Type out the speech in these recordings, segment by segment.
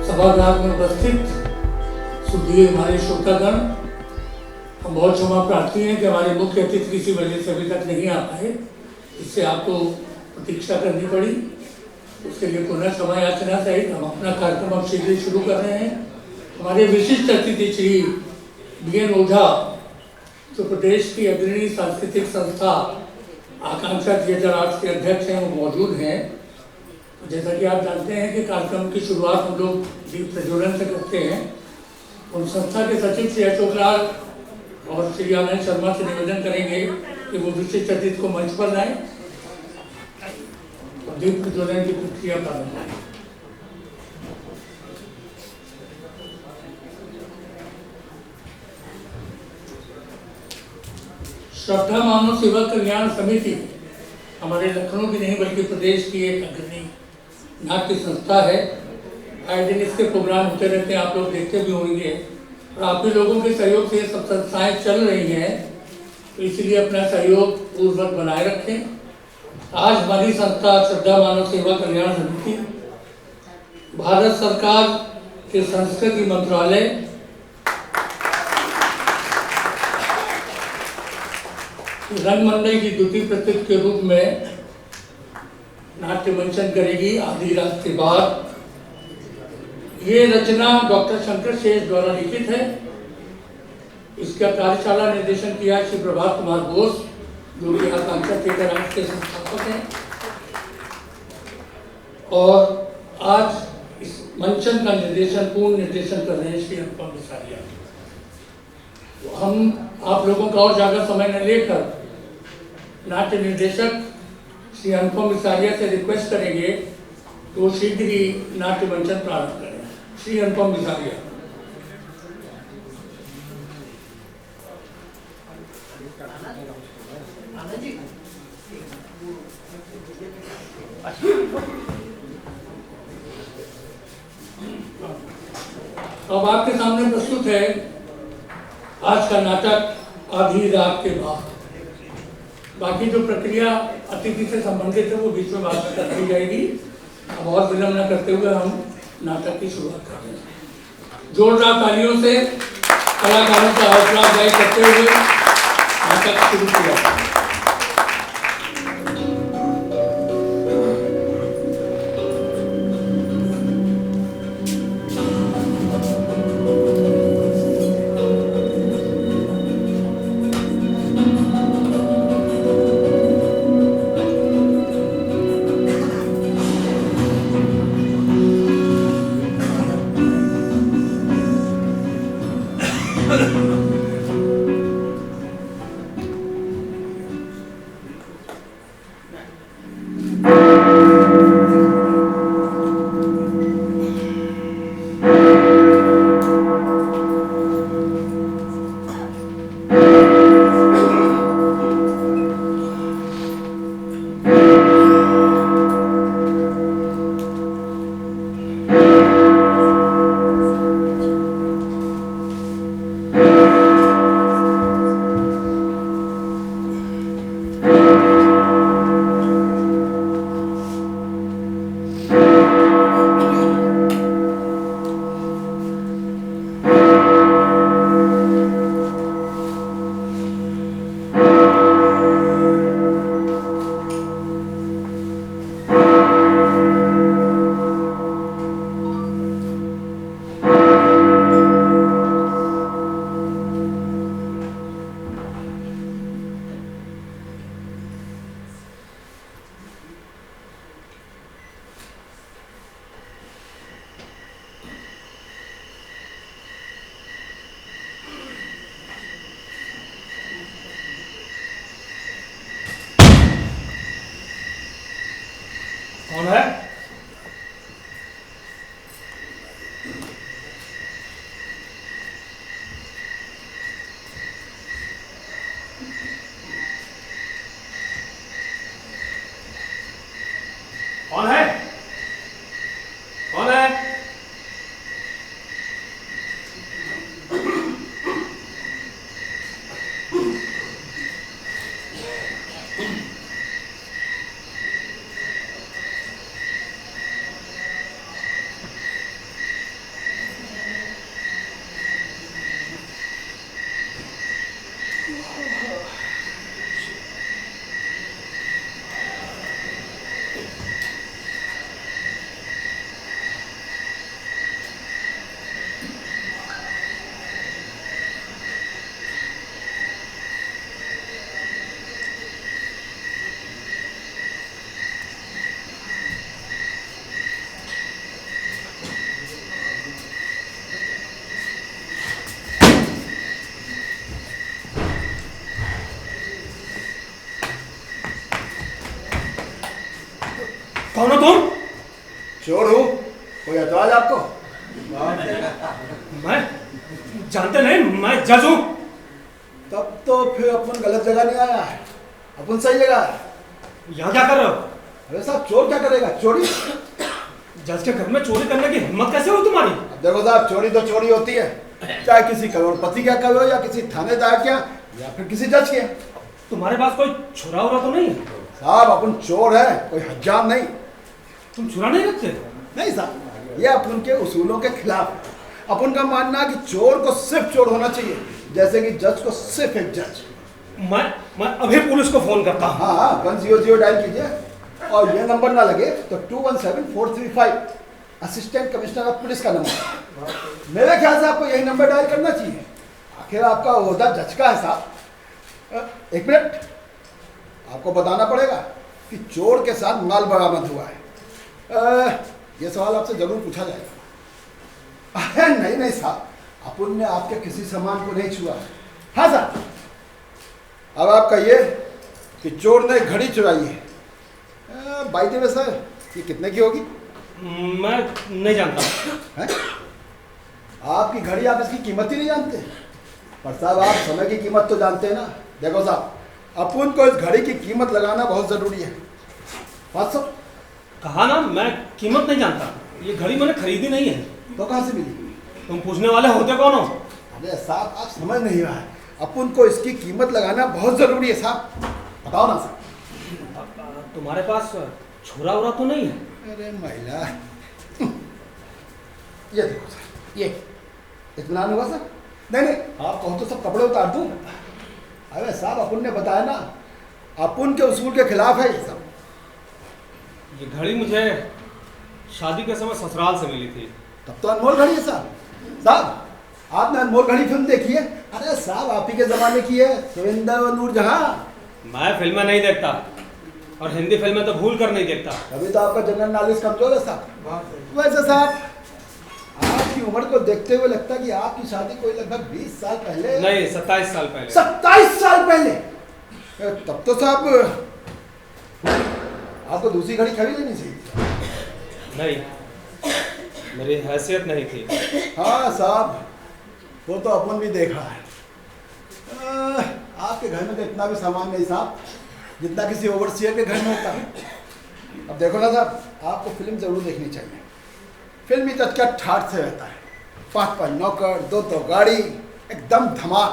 सभागार में उपस्थित सुधीर हमारे श्रोतागण, हम बहुत क्षमा प्रार्थी हैं कि हमारे मुख्य अतिथि किसी वजह से अभी तक नहीं आ पाए, इससे आपको प्रतीक्षा करनी पड़ी। उसके लिए पुनः क्षमा याचना सहित हम अपना कार्यक्रम अब शीघ्र शुरू कर रहे हैं। हमारे विशिष्ट अतिथि श्री BN ओझा जो प्रदेश की अग्रणी सांस्कृतिक संस्था आकांक्षा थिएटर आर्ट्स के अध्यक्ष हैं, वो मौजूद हैं। जैसा कि आप जानते हैं कि कार्यक्रम की शुरुआत हम लोग दीप प्रज्वलन से करते हैं। उन संस्था के सचिव श्री अशोक लाल और श्री आनंद शर्मा से निवेदन करेंगे कि वो विशिष्ट अतिथि को मंच पर लाएं और दीप प्रज्वलन की प्रक्रिया प्रारंभ करें। श्रद्धा मानव सेवा कल्याण समिति हमारे लखनऊ की नहीं बल्कि प्रदेश की एक अग्रणी नाट्य संस्था है। आए दिन इसके प्रोग्राम होते रहते हैं, आप लोग देखते भी होंगे और आप ही लोगों के सहयोग से ये सब संस्थाएं चल रही हैं, तो इसलिए अपना सहयोग पूर्वक बनाए रखें। आज हमारी संस्था श्रद्धा मानव सेवा कल्याण समिति भारत सरकार के संस्कृति मंत्रालय रंगमंडल की द्वितीय प्रतीक के रूप में नाट्य मंचन करेगी आधी रात के बाद। ये रचना डॉक्टर शंकर शेष द्वारा लिखित है। इसका कार्यशाला निर्देशन किया श्री प्रभात कुमार बोस, जो कि आकांक्षा थिएटर आर्ट्स के संस्थापक हैं। और आज इस मंचन का पूर्ण निर्देशन कर रहे हैं श्री अनुपम बिसारिया। तो हम आप लोगों का और ज़्यादा समय न लेकर नाट्य निर्देशक श्री अनुपम बिसारिया से रिक्वेस्ट करेंगे कि वो शीघ्र ही नाट्य मंचन प्रारंभ करें। श्री अनुपम बिसारिया। अब आपके सामने प्रस्तुत है आज का नाटक आधी रात के बाद। बाकी जो प्रक्रिया अतिथि से संबंधित है वो बीच में बात कर दी जाएगी। अब और विलंब न करते हुए हम नाटक की शुरुआत कर रहे हैं। जोरदार तालियों से कलाकारों का हौसला अफजाई करते हुए नाटक शुरू किया। कौन है? कौन है? कौन है? कौन हो तुम? चोर हूँ। कोई एतराज आपको? मैं जानते नहीं, मैं जज हूँ। तब तो फिर अपन गलत जगह नहीं आया है, अपन सही जगह है। यहाँ क्या कर रहे हो? अरे साहब, चोर क्या करेगा? चोरी। जज के घर में चोरी करने की हिम्मत कैसे हुई तुम्हारी? अब देखो साहब, चोरी तो चोरी होती है, चाहे किसी करोड़पति क्या कहो या किसी थानेदार क्या या फिर किसी जज के। तुम्हारे पास कोई छुरा उरा तो नहीं है? साहब, अपन चोर है, कोई हज्जाम नहीं। तुम छुरा नहीं रखते? नहीं साहब, ये अपन के उसूलों के खिलाफ है। अपन का मानना है कि चोर को सिर्फ चोर होना चाहिए, जैसे कि जज को सिर्फ एक जज। मैं अभी पुलिस को फोन करता हूँ। हाँ, 100 डायल कीजिए और ये नंबर ना लगे तो 217435 असिस्टेंट कमिश्नर ऑफ पुलिस का नंबर। मेरे ख्याल से आपको यही नंबर डायल करना चाहिए, आखिर आपका ओहदा जज का है साहब। एक मिनट, आपको बताना पड़ेगा कि चोर के साथ माल बरामद हुआ है। ये सवाल आपसे जरूर पूछा जाएगा। अरे नहीं साहब, अपन ने आपके किसी सामान को नहीं छुआ। हाँ साहब, अब आपका ये कि चोर ने घड़ी चुराई है। बाई द वे सर, ये कितने की होगी? मैं नहीं जानता। है? आपकी घड़ी, आप इसकी कीमत ही नहीं जानते? पर साहब, आप समय की कीमत तो जानते हैं ना। देखो साहब, अपन को इस घड़ी की कीमत लगाना बहुत ज़रूरी है। 500? कहा ना, मैं कीमत नहीं जानता। ये घड़ी मैंने खरीदी नहीं है। तो कहाँ से मिली? तुम पूछने वाले होते कौन हो? अरे साहब, आप समझ नहीं रहा है, अपन को इसकी कीमत लगाना बहुत ज़रूरी है साहब। बताओ ना साहब। तुम्हारे पास छुरा उरा तो नहीं है? अरे महिला, ये देखो सर, ये इत्मीनान हुआ सर? नहीं, आप कहो तो सब कपड़े उतार दूँ। अरे साहब, अपन ने बताया ना, अपन के उसूल के खिलाफ है ये सब। ये घड़ी मुझे शादी के समय ससुराल से मिली थी। तब तो अनमोल घड़ी है साहब। साहब, आपने अनमोल घड़ी फिल्म देखी है? अरे साहब, आप ही के ज़माने की है, सुविंदर और नूरजहां। मैं फिल्में नहीं देखता और हिंदी फिल्में तो भूल कर नहीं देखता। अभी तो आपका जनरल नॉलेज कमजोर है साहब। वैसे साहब, आपकी उम्र को देखते हुए लगता है कि आपकी शादी कोई लगभग 20 साल पहले। नहीं, 27 साल पहले। 27 साल पहले? तब तो साहब आपको दूसरी घड़ी खरीद लेनी चाहिए। नहीं, मेरी हैसियत नहीं थी। हाँ साहब, वो तो अपन भी देखा है। आपके घर में तो इतना भी सामान नहीं साहब, जितना किसी ओवरसीयर के घर में होता है। अब देखो ना साहब, आपको फिल्म जरूर देखनी चाहिए। फिल्मी तक क्या ठाठ से रहता है, 5 नौकर, 2 गाड़ी, एकदम धमाल।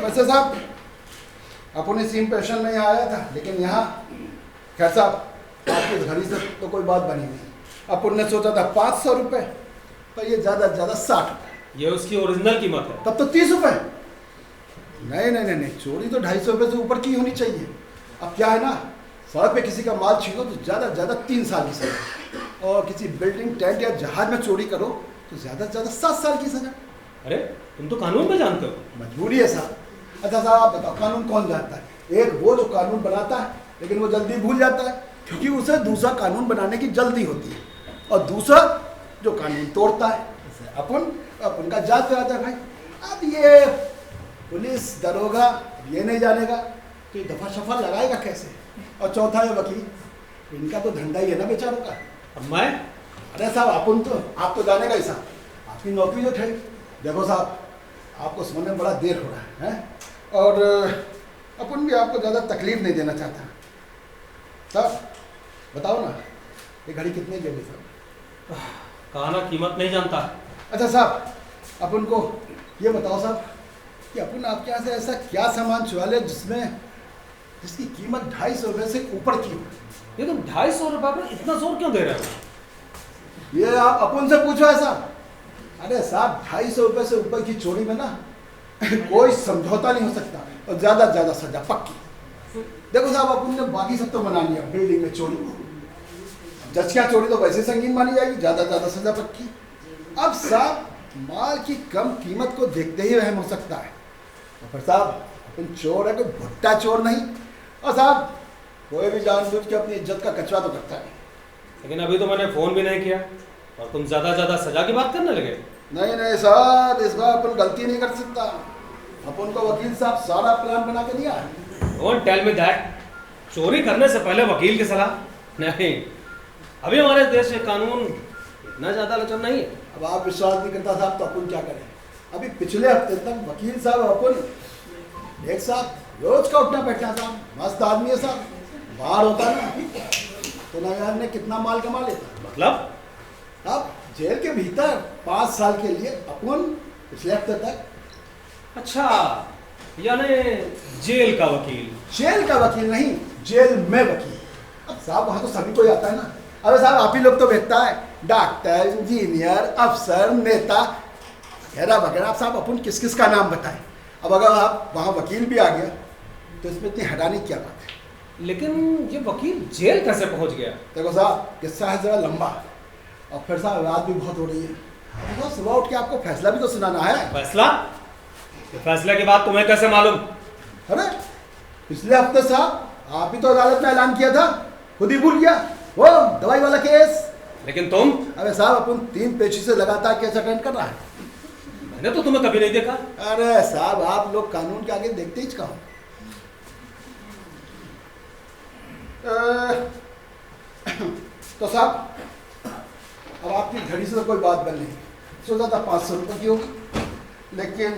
वैसे साहब, अपन इस इम्प्रेशन में यहाँ आया था, लेकिन यहाँ खैर साहब, आपकी घड़ी से तो कोई बात बनी नहीं। अपन ने सोचा था 500 रुपये, पर ये ज़्यादा से ज़्यादा 60 रुपये। ये उसकी ओरिजिनल कीमत है। तब तो 30 रुपये। नहीं, चोरी तो 250 रुपये से ऊपर की होनी चाहिए। अब क्या है ना, सड़क पे किसी का माल छीनो तो ज़्यादा से ज़्यादा 3 साल की सज़ा, और किसी बिल्डिंग, टेंट या जहाज में चोरी करो तो ज़्यादा से ज़्यादा 7 साल की सज़ा। अरे, तुम तो कानून पे जानते हो। मजबूरी है साहब। अच्छा साहब, आप बताओ, कानून कौन जानता है? एक वो जो कानून बनाता है लेकिन वो जल्दी भूल जाता है, क्योंकि उसे दूसरा कानून बनाने की जल्दी होती है, और दूसरा जो कानून तोड़ता है, जैसे अपन का जात रहता है भाई। अब ये पुलिस दरोगा ये नहीं जानेगा तो ये दफा शफा लगाएगा कैसे? और चौथा है वकील, इनका तो धंधा ही है ना बेचारों का। अब मैं अरे साहब अपन तो आप तो जाने का ही साहब, आपकी नौकरी जो थे। देखो साहब, आपको समझने में बड़ा देर हो रहा है और अपन भी आपको ज़्यादा तकलीफ नहीं देना चाहता। साहब बताओ ना, ये घड़ी कितने की होगी साहब? कहा ना कीमत नहीं जानता। अच्छा साहब, अपन को ये बताओ साहब कि अपन आपके यहाँ से ऐसा क्या सामान चुरा ले जिसकी कीमत 250 रुपये से ऊपर की हो? ये तुम 250 रुपये पर इतना जोर क्यों दे रहे हो? ये आप अपन से पूछो ऐसा। अरे साहब 250 रुपये से ऊपर की चोरी में ना कोई समझौता नहीं हो सकता और ज़्यादा सजा पक्की। देखो साहब, अपन ने बाकी सब तो बना लिया, बिल्डिंग में चोरी, जचकियाँ चोरी तो वैसे संगीन मानी जाएगी, ज़्यादा सजा पक्की। अब साहब माल की कम कीमत को देखते ही वहम हो सकता है। और फिर साहब अपन चोर है, कोई भुट्टा चोर नहीं। और साहब कोई भी जानबूझ के अपनी इज्जत का कचरा तो करता है। लेकिन अभी तो मैंने फोन भी नहीं किया और तुम ज्यादा सजा की बात करने लगे। नहीं साहब, इस बार अपन गलती नहीं कर सकता। अपन को वकील साहब सारा प्लान बना के दिया है। Don't tell me that. चोरी करने से पहले वकील की सलाह नहीं। अभी हमारे देश में कानून इतना ज्यादा लचर नहीं है। अब आप विश्वास नहीं करता साहब तो अपन क्या करें? अभी पिछले हफ्ते तक वकील साहब अपन एक साथ रोज का उठना बैठना साहब, मस्त आदमी है साहब। बाहर होता ना तो ना यार ने कितना माल कमा लेता। मतलब अब जेल के भीतर 5 साल के लिए अपन पिछले हफ्ते तक। अच्छा, यानी जेल का वकील। जेल का वकील नहीं, जेल में वकील। अब साहब वहाँ तो सभी कोई आता है ना। अरे साहब आप ही लोग तो बैठता है, डॉक्टर, इंजीनियर, अफसर, नेता वगैरह वगैरह। आप साहब अपन किस किस का नाम बताएं। अब अगर आप वहाँ वकील भी आ गया तो इसमें इतनी हैरानी क्या बात है? लेकिन ये वकील जेल कैसे पहुंच गया? देखो साहब किस्सा है जरा लंबा और फिर साहब रात भी बहुत हो रही है। अब साहब सुबह उठ के आपको फैसला भी तो सुनाना है। फैसला? ये फैसले की बात तुम्हें कैसे मालूम? अरे पिछले हफ्ते साहब आप ही तो अदालत में ऐलान किया था, खुद ही भूल गया वो दवाई वाला केस। लेकिन तुम? अरे साहब अपन 3 पेशी से लगातार केस अटेंड कर रहा है। मैंने तो तुम्हें कभी नहीं देखा। अरे साहब आप लोग कानून के आगे देखते ही कहाँ। तो साहब अब आपकी घड़ी से तो कोई बात बन नहीं, सोचा था 500 रुपये की होगी, लेकिन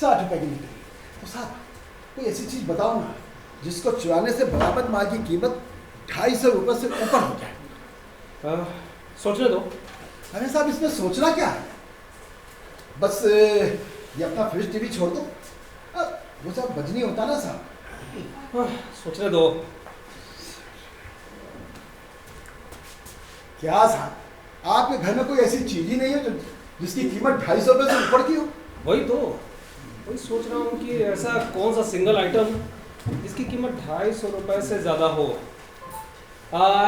60 रुपये की निकली। तो साहब कोई ऐसी चीज़ बताओ ना जिसको चुराने से बराबर माल की कीमत 250 रुपये से ऊपर हो जाए। सोचने दो। अरे साहब इसमें सोचना क्या है? बस ये अपना फ्रिज टीवी छोड़ दो। वो सब बजनी होता ना साहब। सोचने दो। क्या साहब आपके घर में कोई ऐसी चीज ही नहीं है जो जिसकी कीमत 250 रुपये से ऊपर की हो? वही सोच रहा हूँ कि ऐसा कौन सा सिंगल आइटम जिसकी कीमत 250 रुपये से ज़्यादा हो।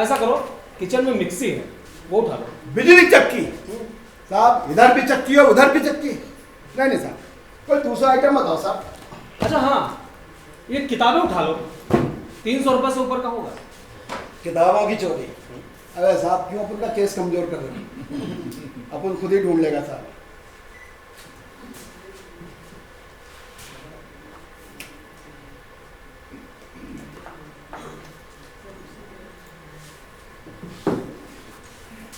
ऐसा करो, किचन में मिक्सी है, वो उठा लो। बिजली चक्की? साहब इधर भी चक्की हो उधर भी चक्की। नहीं साहब कोई दूसरा आइटम बताओ साहब। अच्छा हाँ, ये किताबें उठा लो, 300 रुपये से ऊपर का होगा। किताबों की चोरी? अरे साहब क्यों अपन का केस कमजोर कर रहे हैं? अपन खुद ही ढूंढ लेगा साहब।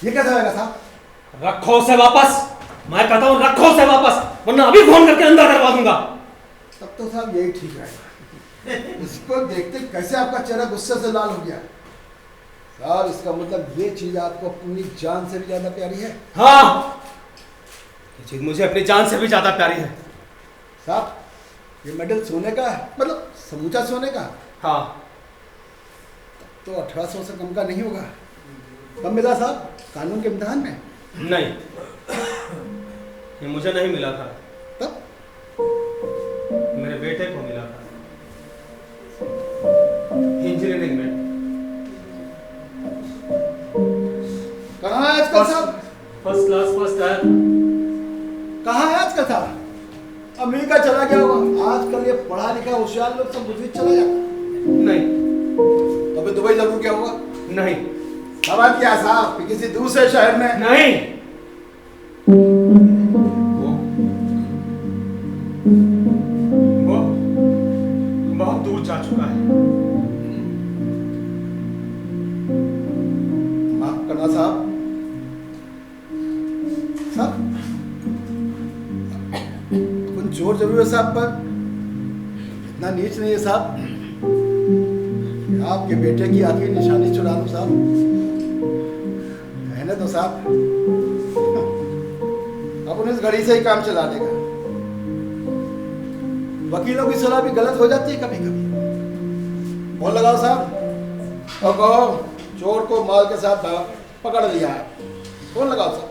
ये कैसा होगा साहब? रखो उसे वापस। मैं कहता हूँ रखो उसे वापस, वरना अभी फोन करके अंदर करवा दूंगा। तब तो साहब यही ठीक रहेगा। इसको देखते कैसे आपका चेहरा गुस्से से लाल हो गया। साहब इसका मतलब ये चीज आपको अपनी जान से भी ज्यादा प्यारी है? हाँ, ये चीज मुझे अपनी जान से भी ज्यादा प्यारी है। साहब ये मेडल सोने का है, मतलब समूचा सोने का? हाँ। तो 1800 से कम का नहीं होगा। कब मिला साहब? कानून के इम्तिहान में? नहीं, ये मुझे नहीं मिला था, तब मेरे बेटे को मिला था इंजीनियरिंग में। कहाँ है आजकल साहब? फर्स्ट क्लास फर्स्ट है। कहाँ है आजकल साहब? अमेरिका चला गया होगा। आजकल ये पढ़ा लिखा होशियार लोग सब विदेश चला जाता। नहीं। तो अभी दुबई लगू क्या हुआ? नहीं। अब क्या साहब कि किसी दूसरे शहर में? नहीं। वो बहुत दूर जा चुका है। चोर जरूर है साहब, पर इतना नीच नहीं है साहब कि आपके बेटे की आखिरी निशानी चुरा लूं साहब। कहने दो साहब, अपन इस घड़ी से ही काम चला लेगा। वकीलों की सलाह भी गलत हो जाती है कभी कभी। फोन लगाओ साहब और कहो चोर को माल के साथ पकड़ लिया है। फोन लगाओ साहब।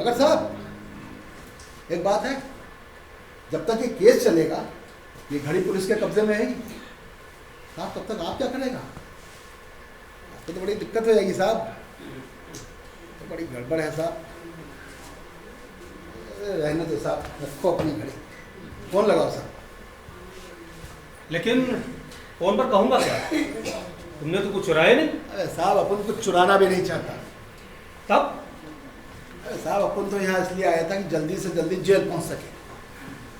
मगर साहब एक बात है, जब तक ये केस चलेगा, ये घड़ी पुलिस के कब्जे में है साहब, तब तक आप क्या करेगा? आपको तो बड़ी दिक्कत हो जाएगी साहब, तो बड़ी गड़बड़ है साहब। रहने दो साहब, रखो अपनी घड़ी। फोन लगाओ साहब। लेकिन फोन पर कहूंगा क्या? तुमने तो कुछ चुराया नहीं। अरे साहब अपन कुछ चुराना भी नहीं चाहता। तब अरे साहब अपन तो यहाँ इसलिए आया था कि जल्दी से जल्दी जेल पहुँच सके,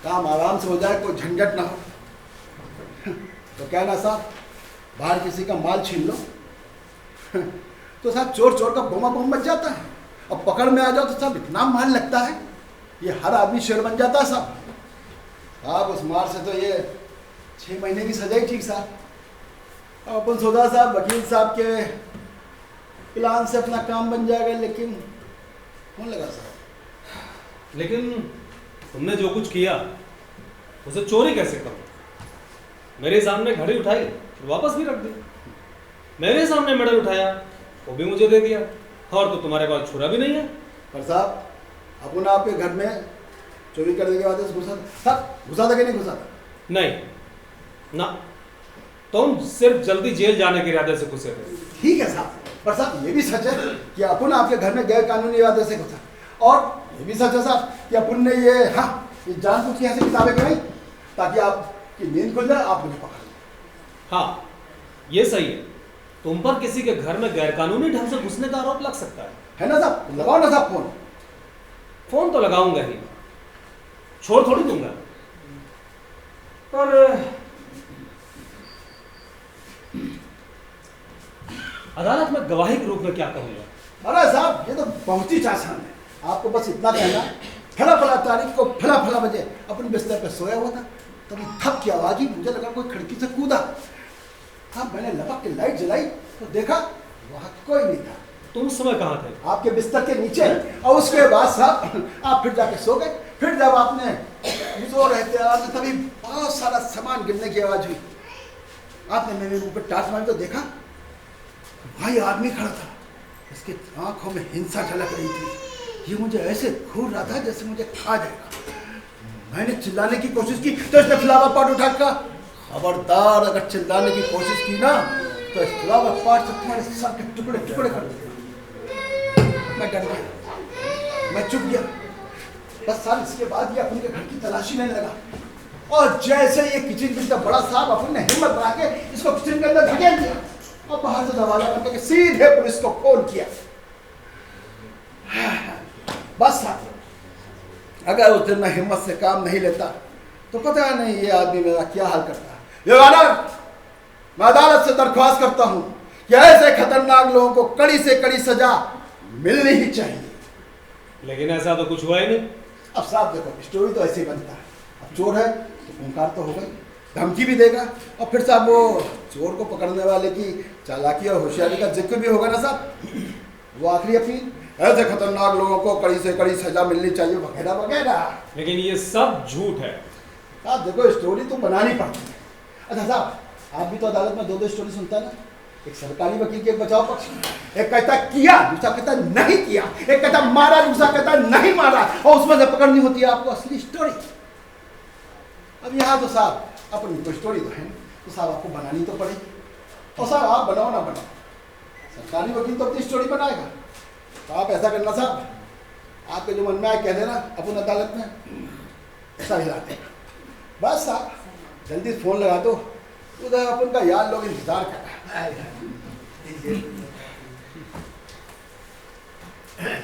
काम आराम से हो जाए, कोई झंझट ना हो। तो क्या ना साहब, बाहर किसी का माल छीन लो तो साहब चोर चोर का बोमा बोम मच जाता है, और पकड़ में आ जाओ तो साहब इतना माल लगता है, ये हर आदमी शेर बन जाता है साहब। साहब उस मार से तो ये 6 महीने की सजा ही ठीक साहब। अब अपन सोचा साहब वकील साहब के प्लान से अपना काम बन जाएगा, लेकिन कौन लगा साहब? लेकिन तुमने जो कुछ किया उसे चोरी कैसे करो? मेरे सामने घड़ी उठाई और वापस भी रख दी, मेरे सामने मेडल उठाया वो भी मुझे दे दिया, और तो तुम्हारे पास छुरा भी नहीं है। पर साहब अपन आपके घर में चोरी करने के बाद घुसा था कि नहीं घुसा था? नहीं ना, तुम सिर्फ जल्दी जेल जाने के इरादे से घुसे थे। ठीक है साहब, पर साहब ये भी सच है कि अपन आपके घर में गैर कानूनी इरादे से घुसा, और ये भी सच है साहब कि अपन ने ये जानबूझ के ऐसी किताबें गिराई ताकि आपकी नींद खुल जाए, आप मुझे पकड़ लें। हाँ ये सही है, तुम पर किसी के घर में गैरकानूनी ढंग से घुसने का आरोप लग सकता है ना साहब? लगाओ ना साहब फोन। फोन तो लगाऊंगा ही, छोड़ थोड़ी दूंगा। पर अदालत में गवाही के रूप में क्या कहूंगा? अरे साहब ये तो बहुत ही आसान है, आपको बस इतना कहना, फला फला तारीख को फला फला बजे अपने बिस्तर पर सोया हुआ था, तभी थप की आवाज ही, मुझे लगा कोई खिड़की से कूदा। हाँ मैंने लपक के लाइट जलाई तो देखा वहां कोई नहीं था। तुम उस समय कहाँ थे? आपके बिस्तर के नीचे। और उसके बाद साहब आप फिर जाके सो गए। फिर जब आपने सो रहे थे तो तभी बहुत सारा सामान गिरने की आवाज हुई। आपने मेरे मुंह पर टार्च मारी तो देखा भाई आदमी खड़ा था, इसके आंखों में हिंसा झलक रही थी। ये मुझे ऐसे घूर रहा था जैसे मुझे खा जाएगा। मैंने चिल्लाने की कोशिश की तो इसने फ्लावर पॉट उठा का, खबरदार अगर चिल्लाने की कोशिश की ना तो इस फ्लावर पॉट से तुम्हारे सर के टुकड़े टुकड़े कर दूंगा। मैं डर गया, मैं चुप गया। बस साहब इसके बाद ये अपन के घर की तलाशी लेने लगा, और जैसे ये किचन बिस्तर बड़ा साहब अपन ने हिम्मत बना के इसको किचन के अंदर धकेल दिया, और बाहर से दरवाजा बंद करके सीधे पुलिस को फोन किया। बस साहब अगर उस दिन मैं हिम्मत से काम नहीं लेता तो पता नहीं ये आदमी मेरा क्या हाल करता। योर ऑनर, मैं अदालत से दरख्वास्त करता हूं कि ऐसे खतरनाक लोगों को कड़ी से कड़ी सजा मिलनी ही चाहिए। लेकिन ऐसा तो कुछ हुआ ही नहीं। अब साहब देखो स्टोरी तो ऐसे ही बनता है, अब चोर है तो ओंकार तो हो गई, धमकी भी देगा, और फिर साहब वो चोर को पकड़ने वाले की चालाकी और होशियारी का जिक्र भी होगा ना साहब। वो आखिरी अपील, ऐसे खतरनाक लोगों को कड़ी से कड़ी सजा मिलनी चाहिए वगैरह वगैरह। लेकिन ये सब झूठ है। साहब देखो स्टोरी तो बनानी पड़ती है। अच्छा साहब आप भी तो अदालत में 2-2 स्टोरी सुनता है ना, एक सरकारी वकील के एक बचाव पक्ष, एक कहता किया, दूसरा कहता नहीं किया, एक कहता मारा, दूसरा कहता नहीं मारा, और उसमें से पकड़नी होती है आपको असली स्टोरी। अब यहाँ तो साहब अपनी कोई स्टोरी तो है, तो साहब आपको बनानी तो पड़ेगी। और साहब आप बनाओ ना बनाओ, सरकारी वकील तो अपनी स्टोरी बनाएगा। तो आप ऐसा करना साहब, आपके जो मन में आए कह देना, अपन अदालत में ऐसा हिलाते हैं। बस साहब जल्दी फोन लगा दो, उधर अपन का यार लोग इंतजार कर रहा है।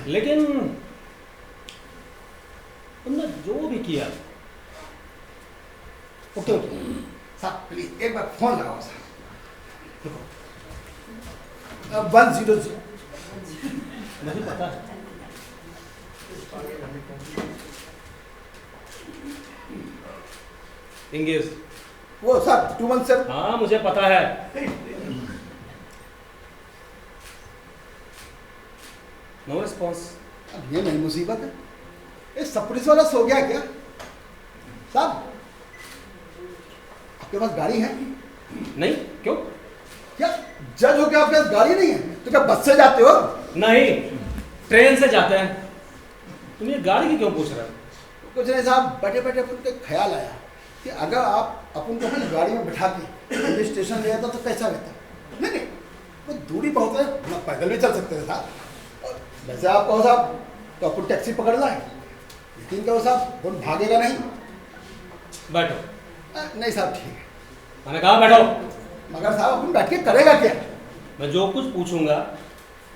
लेकिन तुमने जो भी किया ओके साहब प्लीज एक बार फोन लगाओ साहब। 100 नहीं पता। इंगेज। वो साहब 217। हाँ मुझे पता है। No response. अब ये नई मुसीबत है, ये सब पुलिस वाला सो गया क्या? साहब आपके पास गाड़ी है? नहीं, क्यों? क्या जज हो क्या आपके पास गाड़ी नहीं है? तो क्या बस से जाते हो? नहीं, ट्रेन से जाते हैं। तुम ये गाड़ी की क्यों पूछ रहे हो? कुछ नहीं साहब, बैठे बैठे अपन को ख्याल आया कि अगर आप अपन को अपनी गाड़ी में बिठा के पुलिस स्टेशन ले जाता तो कैसा रहता? नहीं नहीं, वो दूरी बहुत है, हम पैदल भी चल सकते थे साहब। और वैसे आप कहो साहब तो अपन टैक्सी पकड़ लाए, लेकिन कहो साहब वो भागेगा नहीं। बैठो। नहीं साहब ठीक है, मैंने कहा बैठो। मगर साहब अपन बैठ के करेगा क्या? मैं जो कुछ पूछूंगा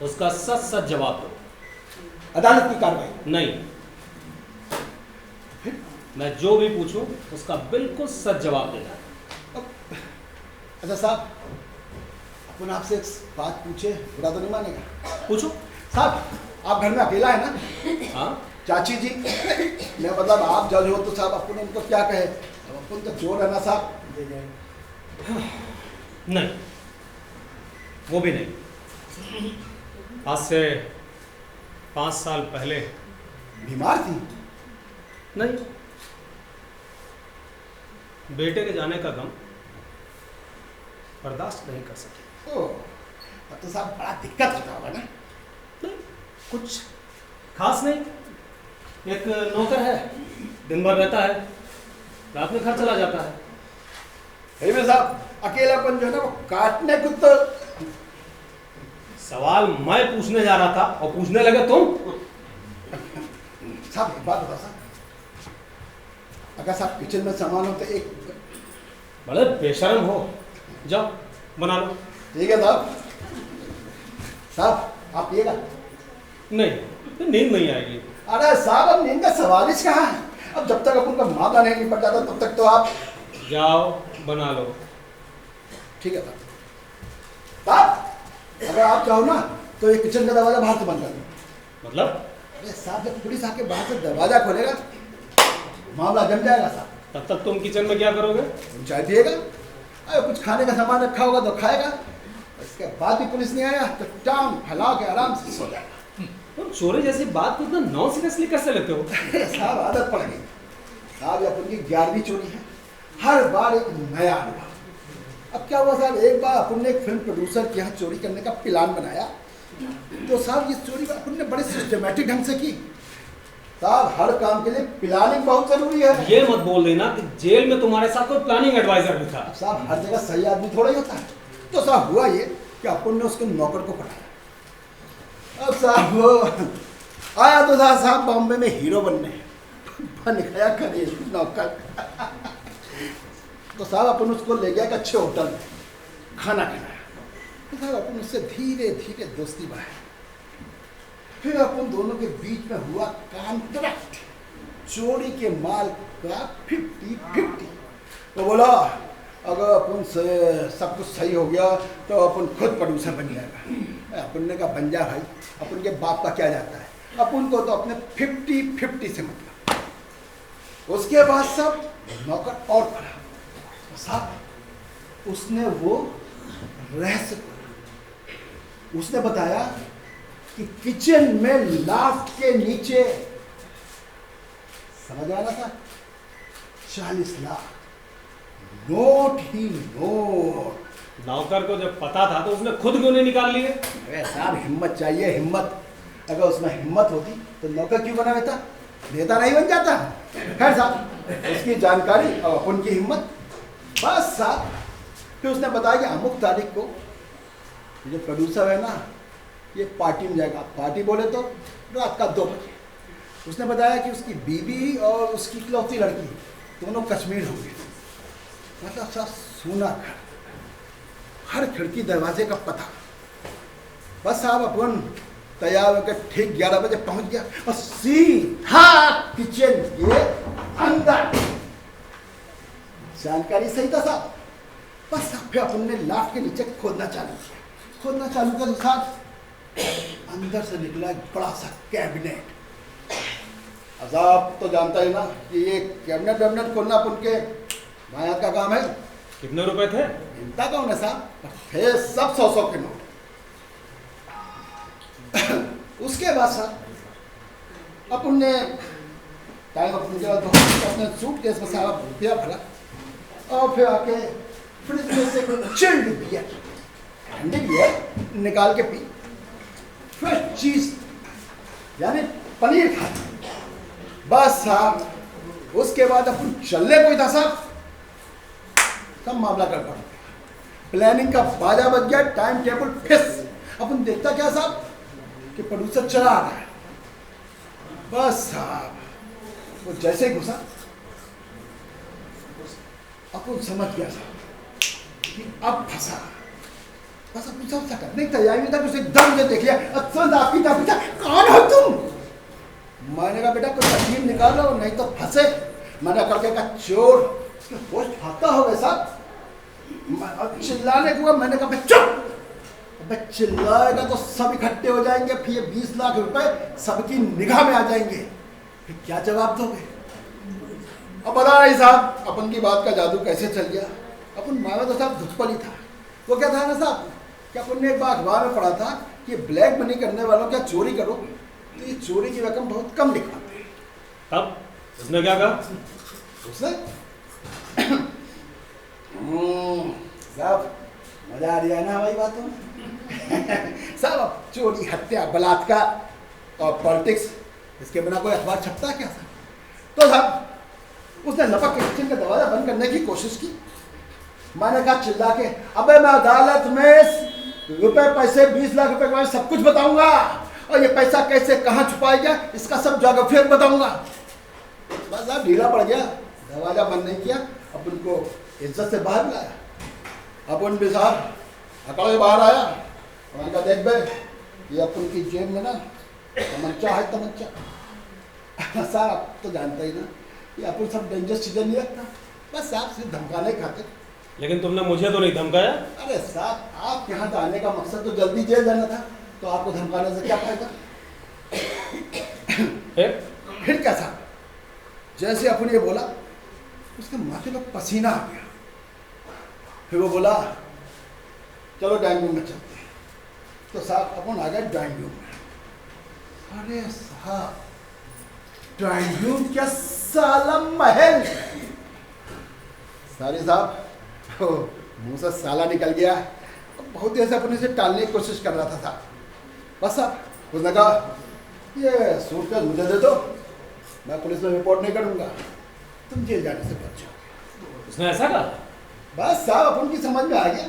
उसका सच सच जवाब दो। अदालत की कार्रवाई? नहीं, मैं जो भी पूछूं उसका बिल्कुल सच जवाब देना। अच्छा साहब, अपन आपसे एक बात पूछे, बुरा तो नहीं मानेगा? पूछो। साहब आप घर में अकेला है ना? हाँ। चाची जी, मैं मतलब आप जज हो तो साहब अपन उनको क्या कहे? अब अपन तो चोर है ना साहब। नहीं, वो भी नहीं। आज से 5 साल पहले। बीमार थी? नहीं, बेटे के जाने का गम बर्दाश्त नहीं कर सके। ओ, अब तो साहब बड़ा दिक्कत होता होगा ना? नहीं, कुछ खास नहीं। एक नौकर है, दिन भर रहता है, रात में घर चला जाता है। में साहब अकेलापन जो है ना वो काटने को तो। सवाल मैं पूछने जा रहा था और पूछने लगे तुम। साहब एक बात बता साहब, अगर साहब किचन में सामान हो तो एक। बड़े बेशर्म हो, जाओ बना लो। ठीक है साहब। साहब आप पिएगा? नहीं, नींद नहीं आएगी। अरे साहब अब नींद का सवाल ही कहाँ है? अब जब तक अपन का मामला नहीं निपट जाता तब तक तो आप। जाओ बना लो। ठीक है साहब। साहब अगर आप चाहो ना तो ये किचन का दरवाजा बाहर से बंद कर दो। मतलब? अरे साहब जब पुलिस आके बाहर से दरवाजा खोलेगा मामला जम जाएगा साहब। तब तक तुम किचन में क्या करोगे? तुम चाय पिएगा, अरे कुछ खाने का सामान रखा होगा तो खाएगा, इसके बाद भी पुलिस नहीं आया तो टांग फैला के आराम से सो जाएगा। तुम चोरी जैसी बात को इतना नॉन सीरियसली कैसे लेते हो? साहब आदत पड़ गई साहब, ये अपन की 11वीं चोरी है, हर बार एक नया अनुभव। अब क्या हुआ साहब, एक बार अपन ने एक फिल्म प्रोड्यूसर के यहाँ चोरी करने का प्लान बनाया, तो साहब इस चोरी को अपन ने बड़े सिस्टमेटिक ढंग से की। साहब हर काम के लिए प्लानिंग बहुत जरूरी है। ये मत बोल देना कि जेल में तुम्हारे साथ कोई प्लानिंग एडवाइजर भी था। साहब हर जगह सही आदमी थोड़ा ही होता है। तो साहब हुआ ये कि अपन ने उसके नौकर को पटाया। अब साहब वो आया तो साहब बॉम्बे में हीरो बनने, बन गया खरीद नौकर। तो साहब अपन उसको ले गया एक अच्छे होटल में खाना खिलाया। तो साहब अपन उससे धीरे धीरे दोस्ती बढ़ाई। फिर अपन दोनों के बीच में हुआ कॉन्ट्रैक्ट चोरी के माल का 50-50। तो बोला अगर अपन से सब कुछ सही हो गया तो अपन खुद प्रोड्यूसर बन जाएगा। अपन ने कहा बन जा भाई, अपन के बाप का क्या जाता है, अपन को तो अपने 50-50 से मतलब। उसके बाद सब नौकर और खड़ा साहब, उसने वो रहस्य उसने बताया कि किचन में लाफ्ट के नीचे समझ आ रहा था 40 लाख नोट ही नोट। नौकर को जब पता था तो उसने खुद क्यों नहीं निकाल लिए? अरे साहब हिम्मत चाहिए, हिम्मत। अगर उसमें हिम्मत होती तो नौकर क्यों बना रहता, नेता नहीं बन जाता। खैर साहब उसकी जानकारी और अपन की हिम्मत, बस साहब। फिर उसने बताया कि अमुक तारीख को जो प्रोड्यूसर है ना ये पार्टी में जाएगा। पार्टी बोले तो रात का 2 बजे। उसने बताया कि उसकी बीवी और उसकी इकलौती लड़की दोनों कश्मीर होंगे। मतलब साहब सोना घर, हर खिड़की दरवाजे का पता। बस साहब अपन तैयार होकर ठीक 11 बजे पहुंच गया और सीधा किचन के अंदर। जानकारी सही था साहब। बस साहब फिर अपन ने लाफ्ट के नीचे खोदना चालू किया। खोदना चालू किया तो साहब अंदर से निकला एक बड़ा सा कैबिनेट। अब साहब तो जानता है ना कि ये कैबिनेट खोलना अपन के मायात का काम है। कितने रुपए थे? गिनता कौन है साहब, थे सब 100-100 के नोट। उसके बाद साहब अपन ने टाइम अपन के बाद अपने सूटकेस में सारा रुपया भरा और फिर आके फ्रिज में से चिल्ड बियर, ठंडी बियर निकाल के पी, फ्रेश चीज यानी पनीर खा। बस साहब उसके बाद अपन चलने कोई था साहब, सब मामला गड़बड़। प्लानिंग का बाजा बज गया, टाइम टेबल फिक्स। अपन देखता क्या साहब कि प्रोड्यूसर चला आ रहा है। बस साहब वो जैसे ही घुसा अपन समझ गया साहब कि अब फंसा। बस अपन सब सा करने की तैयारी में था कि उसे एकदम से देख लिया। अच्छा आपकी तरफ पूछा, कौन हो तुम? मैंने कहा बेटा कुछ तकलीफ निकालो नहीं तो फंसे। मैंने करके कहा चोर, उसके होश फाता हो गए साहब। चिल्लाने को मैंने कहा चुप, अबे चिल्लाएगा तो सब इकट्ठे हो जाएंगे, फिर ये 20 लाख रुपए सबकी निगाह में आ जाएंगे, फिर क्या जवाब दोगे? अब बता रही साहब अपन की बात का जादू कैसे चल गया। अपन माया तो साहब धुचपल ही था। वो क्या था ना साहब कि अपन ने एक बार अखबार में पढ़ा था कि ब्लैक मनी करने वालों क्या चोरी करो तो ये चोरी की रकम बहुत कम दिखाते हैं। तब उसने क्या कहा? उसने साहब मजा आ रहा है ना हमारी बातों में। साहब अब चोरी, हत्या, बलात्कार और पॉलिटिक्स, इसके बिना कोई अखबार छपता है क्या साहब? तो साहब उसने लपक के किचन का दरवाजा बंद करने की कोशिश की। मैंने कहा चिल्ला के, अबे मैं अदालत में रुपए पैसे 20 लाख रुपए के बारे में सब कुछ बताऊंगा और ये पैसा कैसे कहाँ छुपाया गया इसका सब जोग्राफी बताऊंगा। बस साहब ढीला पड़ गया, दरवाजा बंद नहीं किया, अपन को इज्जत से बाहर लाया। अपन भी साहब अकड़ के बाहर आया और मैंने कहा देख बे ये अपन की जेब में ना तमंचा है, तमंचा। साहब आप तो जानते ही ना कि अपन सब डेंजरस चीजें नहीं रखता, बस साहब सिर्फ धमकाने खाते। लेकिन तुमने मुझे तो नहीं धमकाया। अरे साहब आप यहाँ आने का मकसद तो जल्दी जेल जाना था, तो आपको धमकाने से क्या फायदा? फिर क्या साहब जैसे अपन ये बोला उसके माथे पर पसीना आ गया। फिर वो बोला चलो ड्राइंग रूम में चलते हैं। तो साहब अपन आ गए ड्राइंग रूम में। अरे साहब ड्राइंग रूम क्या साला महल। सारे साहब मुंह से साला निकल गया। बहुत देर से अपने से टालने की कोशिश कर रहा था साहब। बस साहब उसने कहा ये सूटकेस मुझे दे दो, मैं पुलिस में रिपोर्ट नहीं करूंगा, तुम जेल जाने से बच जाओगे। उसने ऐसा कहा? बस साहब अपन की समझ में आ गया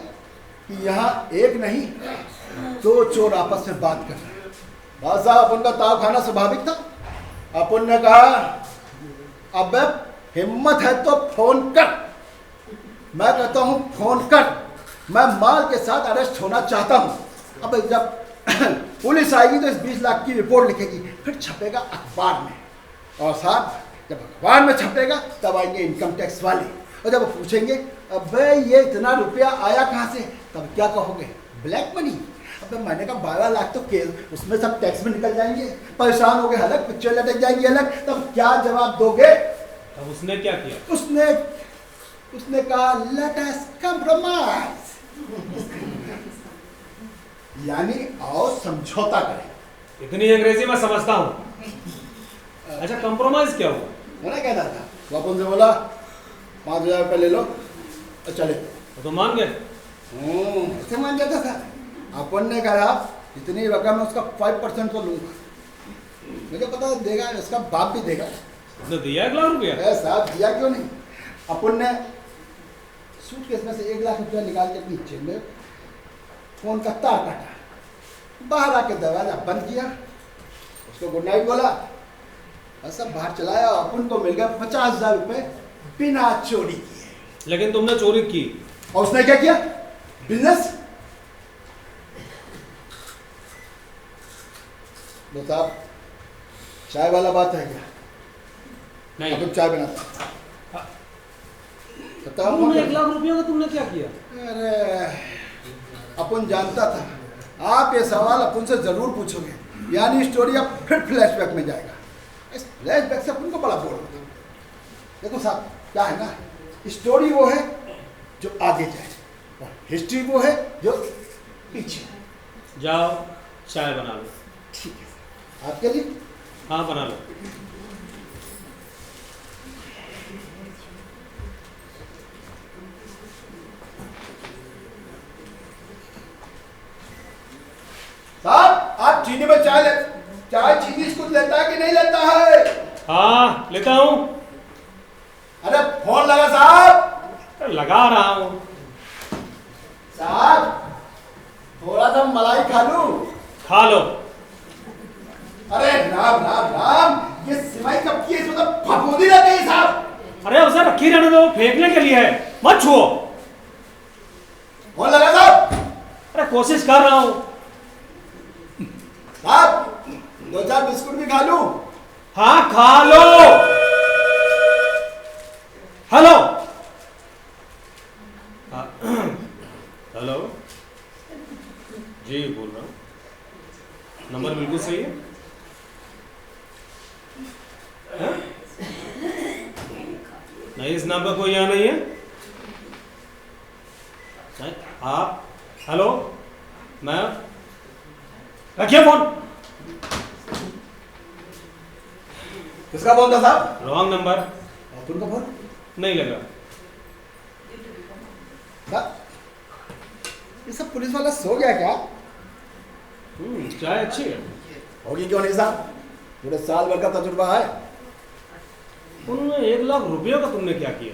कि यहाँ एक नहीं 2 चोर आपस में बात कर रहे हैं। बस साहब अपन का ताव खाना स्वाभाविक था। अपन ने कहा अब हिम्मत है तो फोन कर। मैं कहता हूँ फोन कर, मैं माल के साथ अरेस्ट होना चाहता हूँ। अब जब पुलिस आएगी तो इस 20 लाख की रिपोर्ट लिखेगी, फिर छपेगा अखबार में, और साहब जब अखबार में छपेगा तब आएंगे इनकम टैक्स वाले, और जब पूछेंगे अबे ये इतना रुपया आया कहाँ से, तब क्या कहोगे? Black money. अबे मैंने कहा 12 लाख तो केस उसमें सब टैक्स में निकल जाएंगे, परेशान हो गए अलग, पिक्चर लटक जाएंगी अलग, तब क्या जवाब दोगे? अब उसने क्या किया? उसने कहा लेट अस कंप्रोमाइज, यानी आओ समझौता करें। इतनी अंग्रेजी मैं समझता हूँ। अच्छा कंप्रोमाइज क्या हुआ? मैंने कहता था वो अपन से बोला 5,000 रुपये ले लो और चले। तो मान गए? ऐसे मान जाता था। अपन ने कहा इतनी रकम है उसका 5% तो लूंगा, मुझे पता देगा, इसका बाप भी देगा। उसने दिया 1 लाख रुपया? साहब दिया क्यों नहीं। अपन ने सूटकेस में से 1 लाख रुपया निकाल के अपनी जेब में फोन का तार काटा, बाहर आके दरवाजा बंद किया, उसको गुड नाइट बोला और सब बाहर चलाया। अपन को मिल गया 50,000 रुपये बिना चोरी किए। लेकिन तुमने चोरी की और उसने क्या किया? बिजनेस। साहब चाय वाला बात है क्या? नहीं। अब चाय बनाता तुमने 1 लाख रुपया का तुमने क्या किया? अरे अपन जानता था आप ये सवाल अपन से जरूर पूछोगे, यानी स्टोरी अब फिर फ्लैशबैक में जाएगा। इस फ्लैशबैक से अपन को बड़ा बोर होता। देखो साहब क्या है ना स्टोरी वो है जो आगे जाए और हिस्ट्री वो है जो पीछे। जाओ चाय बना लो। ठीक है, आपके लिए। हाँ बना लो। साहब आप चीनी में चाय चीनी इसको लेता है कि नहीं लेता है? हाँ लेता हूँ। अरे फोन लगा साहब। लगा रहा हूँ। साहब थोड़ा सा मलाई खा लूं? खा लो। अरे राम राम राम, ये सिवाई कब की है? इसमें तो फफूंदी लग गई साहब। अरे उसे रखी रहने दो, फेंकने के लिए है, मत छुओ। फोन लगा साहब। अरे कोशिश कर रहा हूँ। साहब 2-4 बिस्कुट भी खा लूं? हाँ खा लो। हेलो। हेलो जी बोल रहा हूँ। नंबर बिल्कुल सही है। हाँ? नहीं इस नंबर कोई यहाँ नहीं है। नहीं आप हेलो मैं रखिए फोन। किसका फोन था साहब? Wrong number. अर्जुन का फोन नहीं लगा। साहब ये सब पुलिस वाला सो गया क्या? चाय अच्छी है। होगी क्यों नहीं साहब, पूरे साल भर का तजुर्बा है। उन्होंने 1 लाख रुपयों का तुमने क्या किया?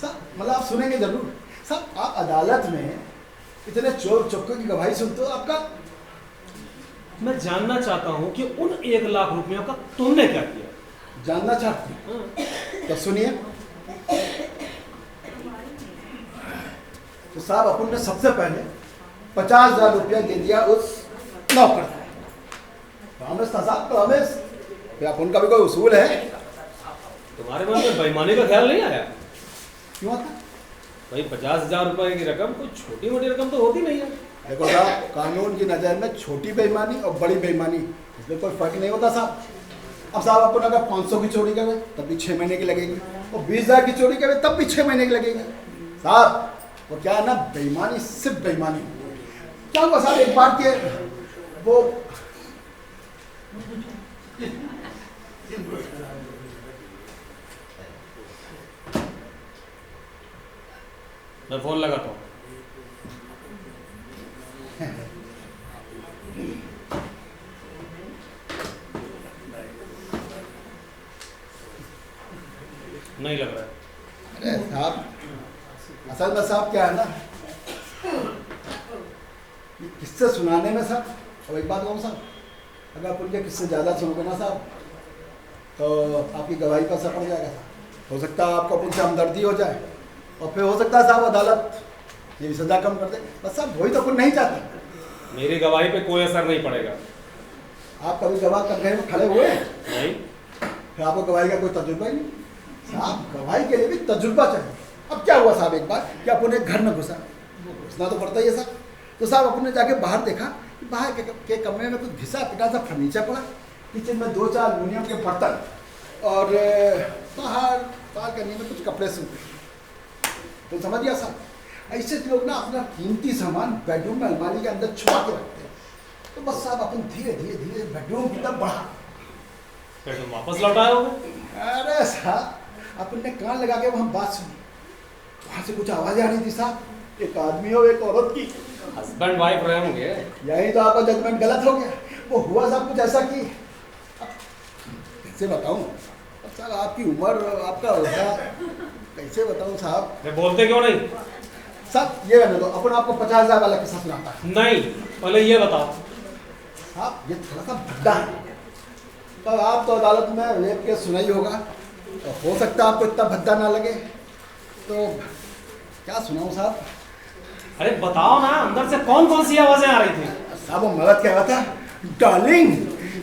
साहब मतलब आप सुनेंगे जरूर। साहब आप अदालत में इतने चोर चक्कों की गवाही सुनते हो, आपका मैं जानना चाहता हूं कि उन 1 लाख रुपयों का तुमने क्या किया? जानना चाहते हैं? हाँ। तो सुनिए। तो साहब अपन ने सबसे पहले 50,000 रुपया दे दिया उस नौकर को। प्रॉमिस था साहब, प्रॉमिस। क्या अपन का भी कोई उसूल है? तुम्हारे मन में बेईमानी का ख्याल नहीं आया? क्यों आता? भाई 50,000 रुपए की रकम कोई छोटी मोटी रकम तो होती नहीं है। देखो साहब कानून की नज़र में छोटी बेईमानी और बड़ी बेईमानी इसमें कोई फर्क नहीं होता साहब। अब साहब अपन अगर 500 की चोरी करें तब भी 6 महीने की लगेगी, और 20,000 की चोरी करें तब भी 6 महीने की लगेगी। साहब वो क्या है ना, बेईमानी सिर्फ बेईमानी। क्या हुआ साहब, एक बार के वो मैं फोन लगाता हूँ। नहीं लग रहा है। अरे साहब असल में साहब क्या है ना, ये किस्से सुनाने में साहब, और एक बात कहूँ साहब, अगर आप उनके किस्से ज़्यादा सुनोगे ना साहब तो आपकी गवाही पर असर पड़ जाएगा साहब। हो सकता है आपको अपन से हमदर्दी हो जाए और फिर हो सकता है साहब अदालत ये सजा कम कर दे। बस साहब वही तो अपन नहीं चाहते। मेरी गवाही पे कोई असर नहीं पड़ेगा। आप कभी गवाह कटघरे में खड़े हुए? नहीं। फिर आपको गवाही का कोई तजुर्बा ही नहीं। साहब गवाही के लिए भी तजुर्बा चाहिए। अब क्या हुआ साहब, एक बार कि अपन एक घर में घुसा, घुसना तो पड़ता ही है साहब। तो साहब अपन ने जाके बाहर देखा कि बाहर के कमरे में कुछ घिसा पिटा सा फर्नीचर पड़ा, किचन में 2-4 एल्युमिनियम के बर्तन, और बाहर बालकनी में कुछ कपड़े सूखे। तो समझ गया साहब, ऐसे लोग ना अपना कीमती सामान बेडरूम में अलमारी के अंदर छुपा के रखते हैं। तो बस साहब अपन धीरे धीरे बेडरूम की तरफ बढ़ा। फिर तुम वापस लौट आए होगे? अरे साहब अपन ने कान लगा के वहाँ बात सुनी, वहाँ से कुछ आवाज़ें आ रही थी साहब, एक आदमी और एक औरत की। हस्बैंड वाइफ रहे होंगे। यही तो आपका जजमेंट गलत हो गया। वो हुआ साहब कुछ ऐसा कि कैसे बताऊँ, अब साहब आपकी उम्र आपका होता, कैसे बताऊँ साहब। मैं बोलते क्यों नहीं? साहब ये रहने दो, अपन आपको 50,000 वाला किस्सा सुनाता है। नहीं पहले ये बताओ। साहब ये थोड़ा सा भद्दा है, तो आप तो अदालत में रेप केस सुना ही होगा, तो हो सकता है आपको इतना भद्दा ना लगे। तो क्या सुनाऊँ साहब? अरे बताओ ना, अंदर से कौन कौन सी आवाजें आ रही थी? साहब वो मर्द कह रहा था, डार्लिंग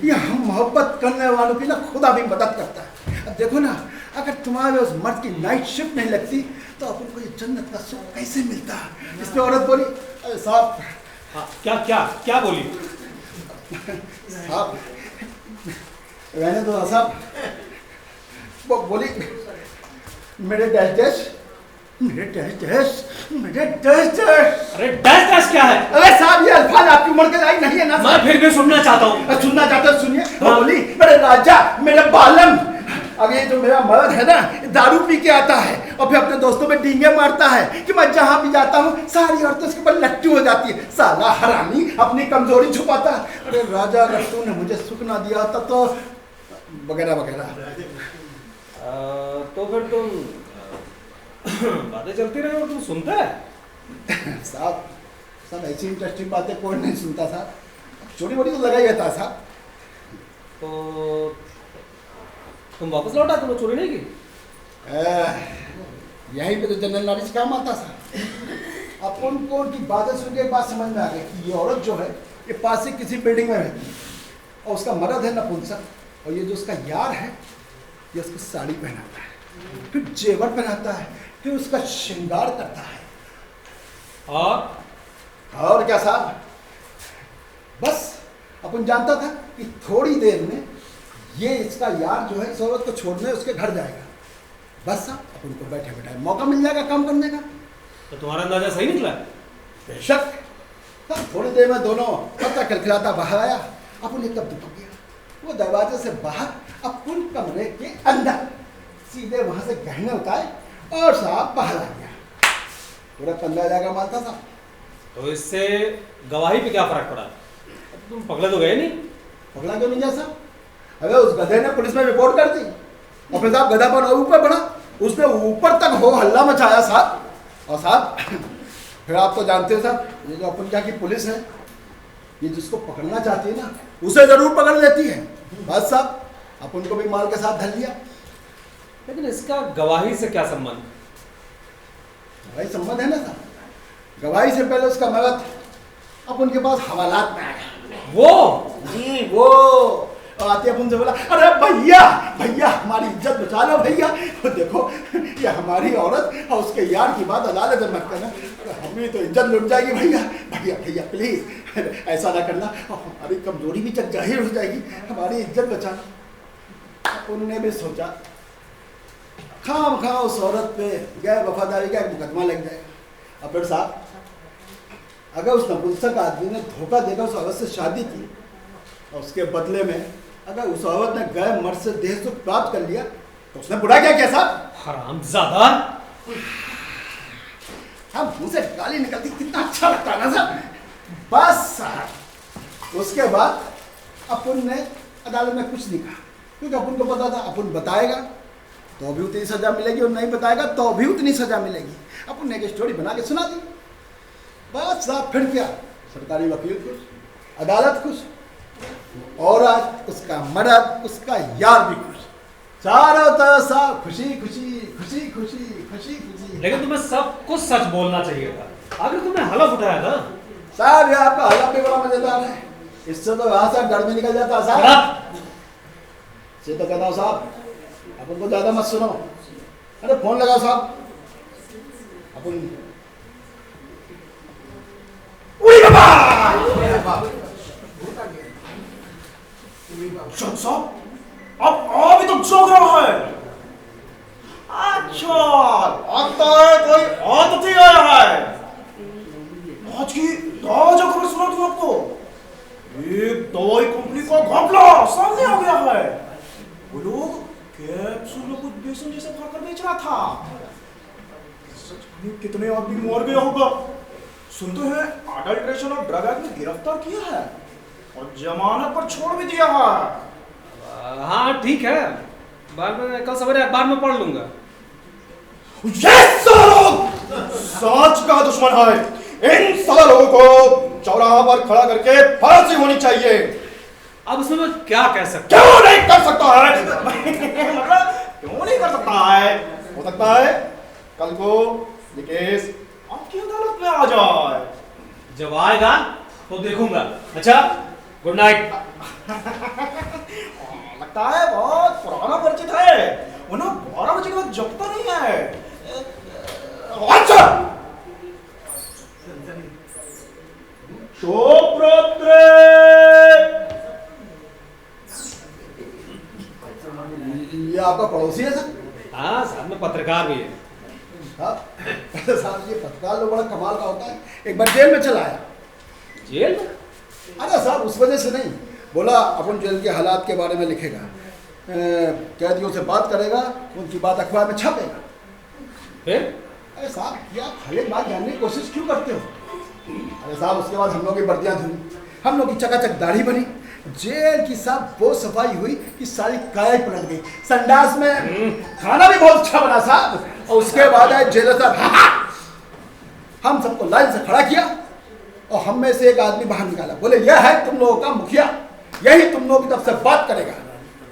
ये हम मोहब्बत करने वालों की ना खुदा भी मदद करता है। अब देखो ना, अगर तुम्हारे उस मर्द की नाइट शिफ्ट नहीं लगती तो अपन को ये जन्नत का सुख कैसे मिलता। इस पे औरत बोली, अरे साहब। हाँ, क्या क्या क्या बोली? साहब रहने दो ना साहब। वो बोली, मेरे डैश डैश, मेरे डैश डैश, मेरे डैश डैश। अरे डैश डैश क्या है? अरे साहब, ये अल्फाज आपकी उम्र के लायक नहीं है ना। मैं फिर भी सुनना चाहता हूँ। सुनना चाहते हो सुनिए। हाँ। बोली, मेरे राजा, मेरे बालम। अब ये जो मेरा मर्द है ना, दारू पी के आता है और फिर अपने दोस्तों में डींगे मारता है कि मैं जहां भी जाता हूँ सारी औरतें उसके ऊपर लट्टू हो जाती है। साला हरामी अपनी कमजोरी छुपाता है। अरे राजा, अगर तूने मुझे सुख ना दिया होता तो वगैरह वगैरह। तो फिर तुम बातें चलती रही और तुम सुनता है? साहब, सब ऐसी इंटरेस्टिंग बातें कोई नहीं सुनता साहब। छोटी मोटी तो लगा ही रहता साहब। तो तुम वापस लौटा, तुमने चोरी नहीं की? यहीं पे तो जनरल नॉलेज काम आता साहब। अपन को उनकी बातें सुन के एक बात समझ में आ गई कि ये औरत जो है ये पास ही किसी बिल्डिंग में रहती है और उसका मर्द है नपुंसक, और ये जो उसका यार है ये उसको साड़ी पहनाता है, फिर जेवर पहनाता है, फिर उसका श्रृंगार करता है। और क्या साहब, बस अपन जानता था कि थोड़ी देर में ये इसका यार जो है इस औरत को छोड़ने उसके घर जाएगा। बस साहब, अपन को बैठे बैठे मौका मिल जाएगा काम करने का। तो तुम्हारा अंदाजा सही निकला? बेशक। थोड़ी देर में दोनों पत्ता खिलखिलाता बाहर आया। अपन एकदम दुपक गया। वो दरवाजे से बाहर, अपन कमरे के अंदर, सीधे वहां से गहने उतारे और साहब बाहर आ गया। पूरा 15,000 का माल था साहब। तो इससे गवाही पे क्या फर्क पड़ा? तुम पगले तो गए नहीं? पकड़ा क्यों नहीं गया साहब? अरे उस गधे ने पुलिस में रिपोर्ट कर दी और फिर साहब गधा पर ऊपर बढ़ा। उसने ऊपर तक हो हल्ला मचाया साहब। और साहब फिर आप तो जानते हैं साहब, ये जो अपन क्या की पुलिस है, ये जिसको पकड़ना चाहती है ना उसे जरूर पकड़ लेती है। बस साहब, अपन को भी माल के साथ धर लिया। लेकिन इसका गवाही से क्या संबंध? गवाही संबंध है ना साहब। गवाही से पहले उसका मगध अपन के पास हवालात में आया। वो जी वो आते अपन से बोला, अरे भैया भैया हमारी इज्जत बचा लो भैया। देखो ये हमारी औरत और उसके यार की बात अदालत में मत करना, हमें तो इज्जत लुट जाएगी भैया। भैया भैया प्लीज ऐसा ना करना, हमारी कमजोरी भी जग जाहिर हो जाएगी, हमारी इज्जत बचाना। उन्होंने भी सोचा खाम खा उस औरत पे गैर वफादारी का एक मुकदमा लग जाएगा। और फिर साहब, अगर उस नपुंसक आदमी ने धोखा देकर उस औरत से शादी की और उसके बदले में अगर उस औरत ने गए मर्द से देह सुख प्राप्त कर लिया तो उसने बुरा क्या किया साहब? हरामजादा। हम मुंह से गाली निकलती कितना अच्छा लगता है ना साहब। बस साहब, उसके बाद अपन ने अदालत में कुछ नहीं कहा, क्योंकि अपन को पता था अपन बताएगा तो भी उतनी सजा मिलेगी और नहीं बताएगा तो भी उतनी सजा मिलेगी। अपन ने एक स्टोरी बना के सुना दी। बस साहब, फिर क्या, सरकारी वकील खुश, अदालत खुश, और आज उसका मर्द उसका यार भी खुश। चारों तरफ साहब खुशी खुशी खुशी खुशी खुशी खुशी। लेकिन तुम्हें सब कुछ सच बोलना चाहिए था। आखिर तुमने हलफ उठाया था साहब। ये आपका हलफ भी बड़ा मजेदार है। इससे तो यहाँ से डर भी निकल जाता है साहब। से तो कहता हूँ साहब, अपन को ज्यादा मत सुनो। अरे फोन लगाओ साहब। अपन साहब, अब अभी तो चौंक रहा है। अच्छा, लगता है कोई अतिथि आया है। आज की ताजा खबर सुना दूं आपको। एक दवाई कंपनी का घपला सामने आ गया है। वो लोग कैप्सूल में कुछ बेसन जैसा खाकर बेच रहा था। सच में कितने आदमी मर गया होगा। सुनते हैं अडल्ट्रेशन और ड्रग एक्ट में गिरफ्तार किया है और जमानत पर छोड़ भी दिया है। हाँ ठीक है, बाद में कल सवेरे अखबार में पढ़ लूंगा। ये सारे लोग समाज का दुश्मन है। इन सारे लोगों को चौराहा पर खड़ा करके फांसी होनी चाहिए। अब उसमें मैं क्या कह सकता? क्यों नहीं कर सकता है? मतलब क्यों नहीं कर सकता है? हो सकता है कल को ये केस आपकी अदालत में आ जाए। जब आएगा तो देखूंगा। अच्छा, गुड नाइट। लगता है बहुत पुराना परिचित है। वो ना 12 बजे के बाद जगता नहीं है। अच्छा, शोभ्रद्रे, ये आपका पड़ोसी है सर? हाँ, साहब मैं पत्रकार पत्रकार भी है। साहब साहब ये पत्रकार लोग बड़ा कमाल का होता है। एक बार जेल में चला आया। जेल में? अरे साहब उस वजह से नहीं, बोला अपन जेल के हालात के बारे में लिखेगा, कैदियों से बात करेगा, उनकी बात अखबार में छापेगा। फिर? अरे साहब ये आप हर एक बात जानने की कोशिश क्यों करते हो? अरे साहब उसके बाद हम लोग की वर्दियाँ धुली, हम लोग की चकाचक दाढ़ी बनी, जेल की साहब वो सफाई हुई कि सारी काया पलट गई। संडास में खाना भी बहुत अच्छा बना साहब। और उसके बाद आए जेलर साहब, हम सबको लाइन से खड़ा किया और हम में से एक आदमी बाहर निकाला, बोले यह है तुम लोगों का मुखिया, यही तुम लोगों की तरफ से बात करेगा।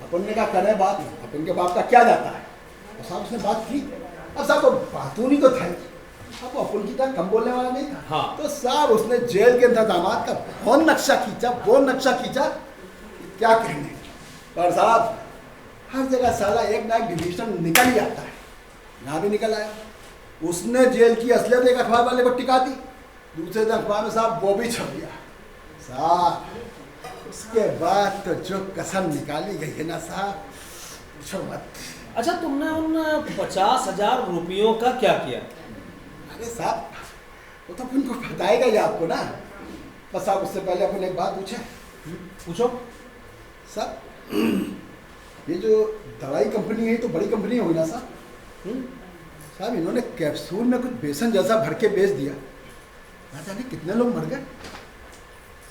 अपन ने कहा करे बात, अपन के बाप का क्या जाता है। और साहब उसने बात की। अब साहब तो बातूनी तो था, अब अपन की तरह कम बोलने वाला नहीं था। हाँ। तो साहब उसने जेल के इंतजाम का वो नक्शा खींचा, क्या कहने। पर साहब हर जगह साला एक ना एक डिविजन निकल ही आता है, यहाँ भी निकल आया। उसने जेल की असलियत एक अखबार वाले को टिका दी, दूसरे दिन अखबार में साहब वो भी छप गया साहब। उसके बाद तो जो कसम निकाली गई है ना साहब, पूछो मत। अच्छा, तुमने उन 50,000 रुपयों का क्या किया? अरे साहब वो तो अपन को बताएगा ही आपको ना। बस साहब उससे पहले अपन एक बात पूछे। पूछो। साहब ये जो दवाई कंपनी है, तो बड़ी कंपनी होगी ना साहब? साहब इन्होंने कैप्सूल में कुछ बेसन जैसा भर के बेच दिया, ना जाने कितने लोग मर गए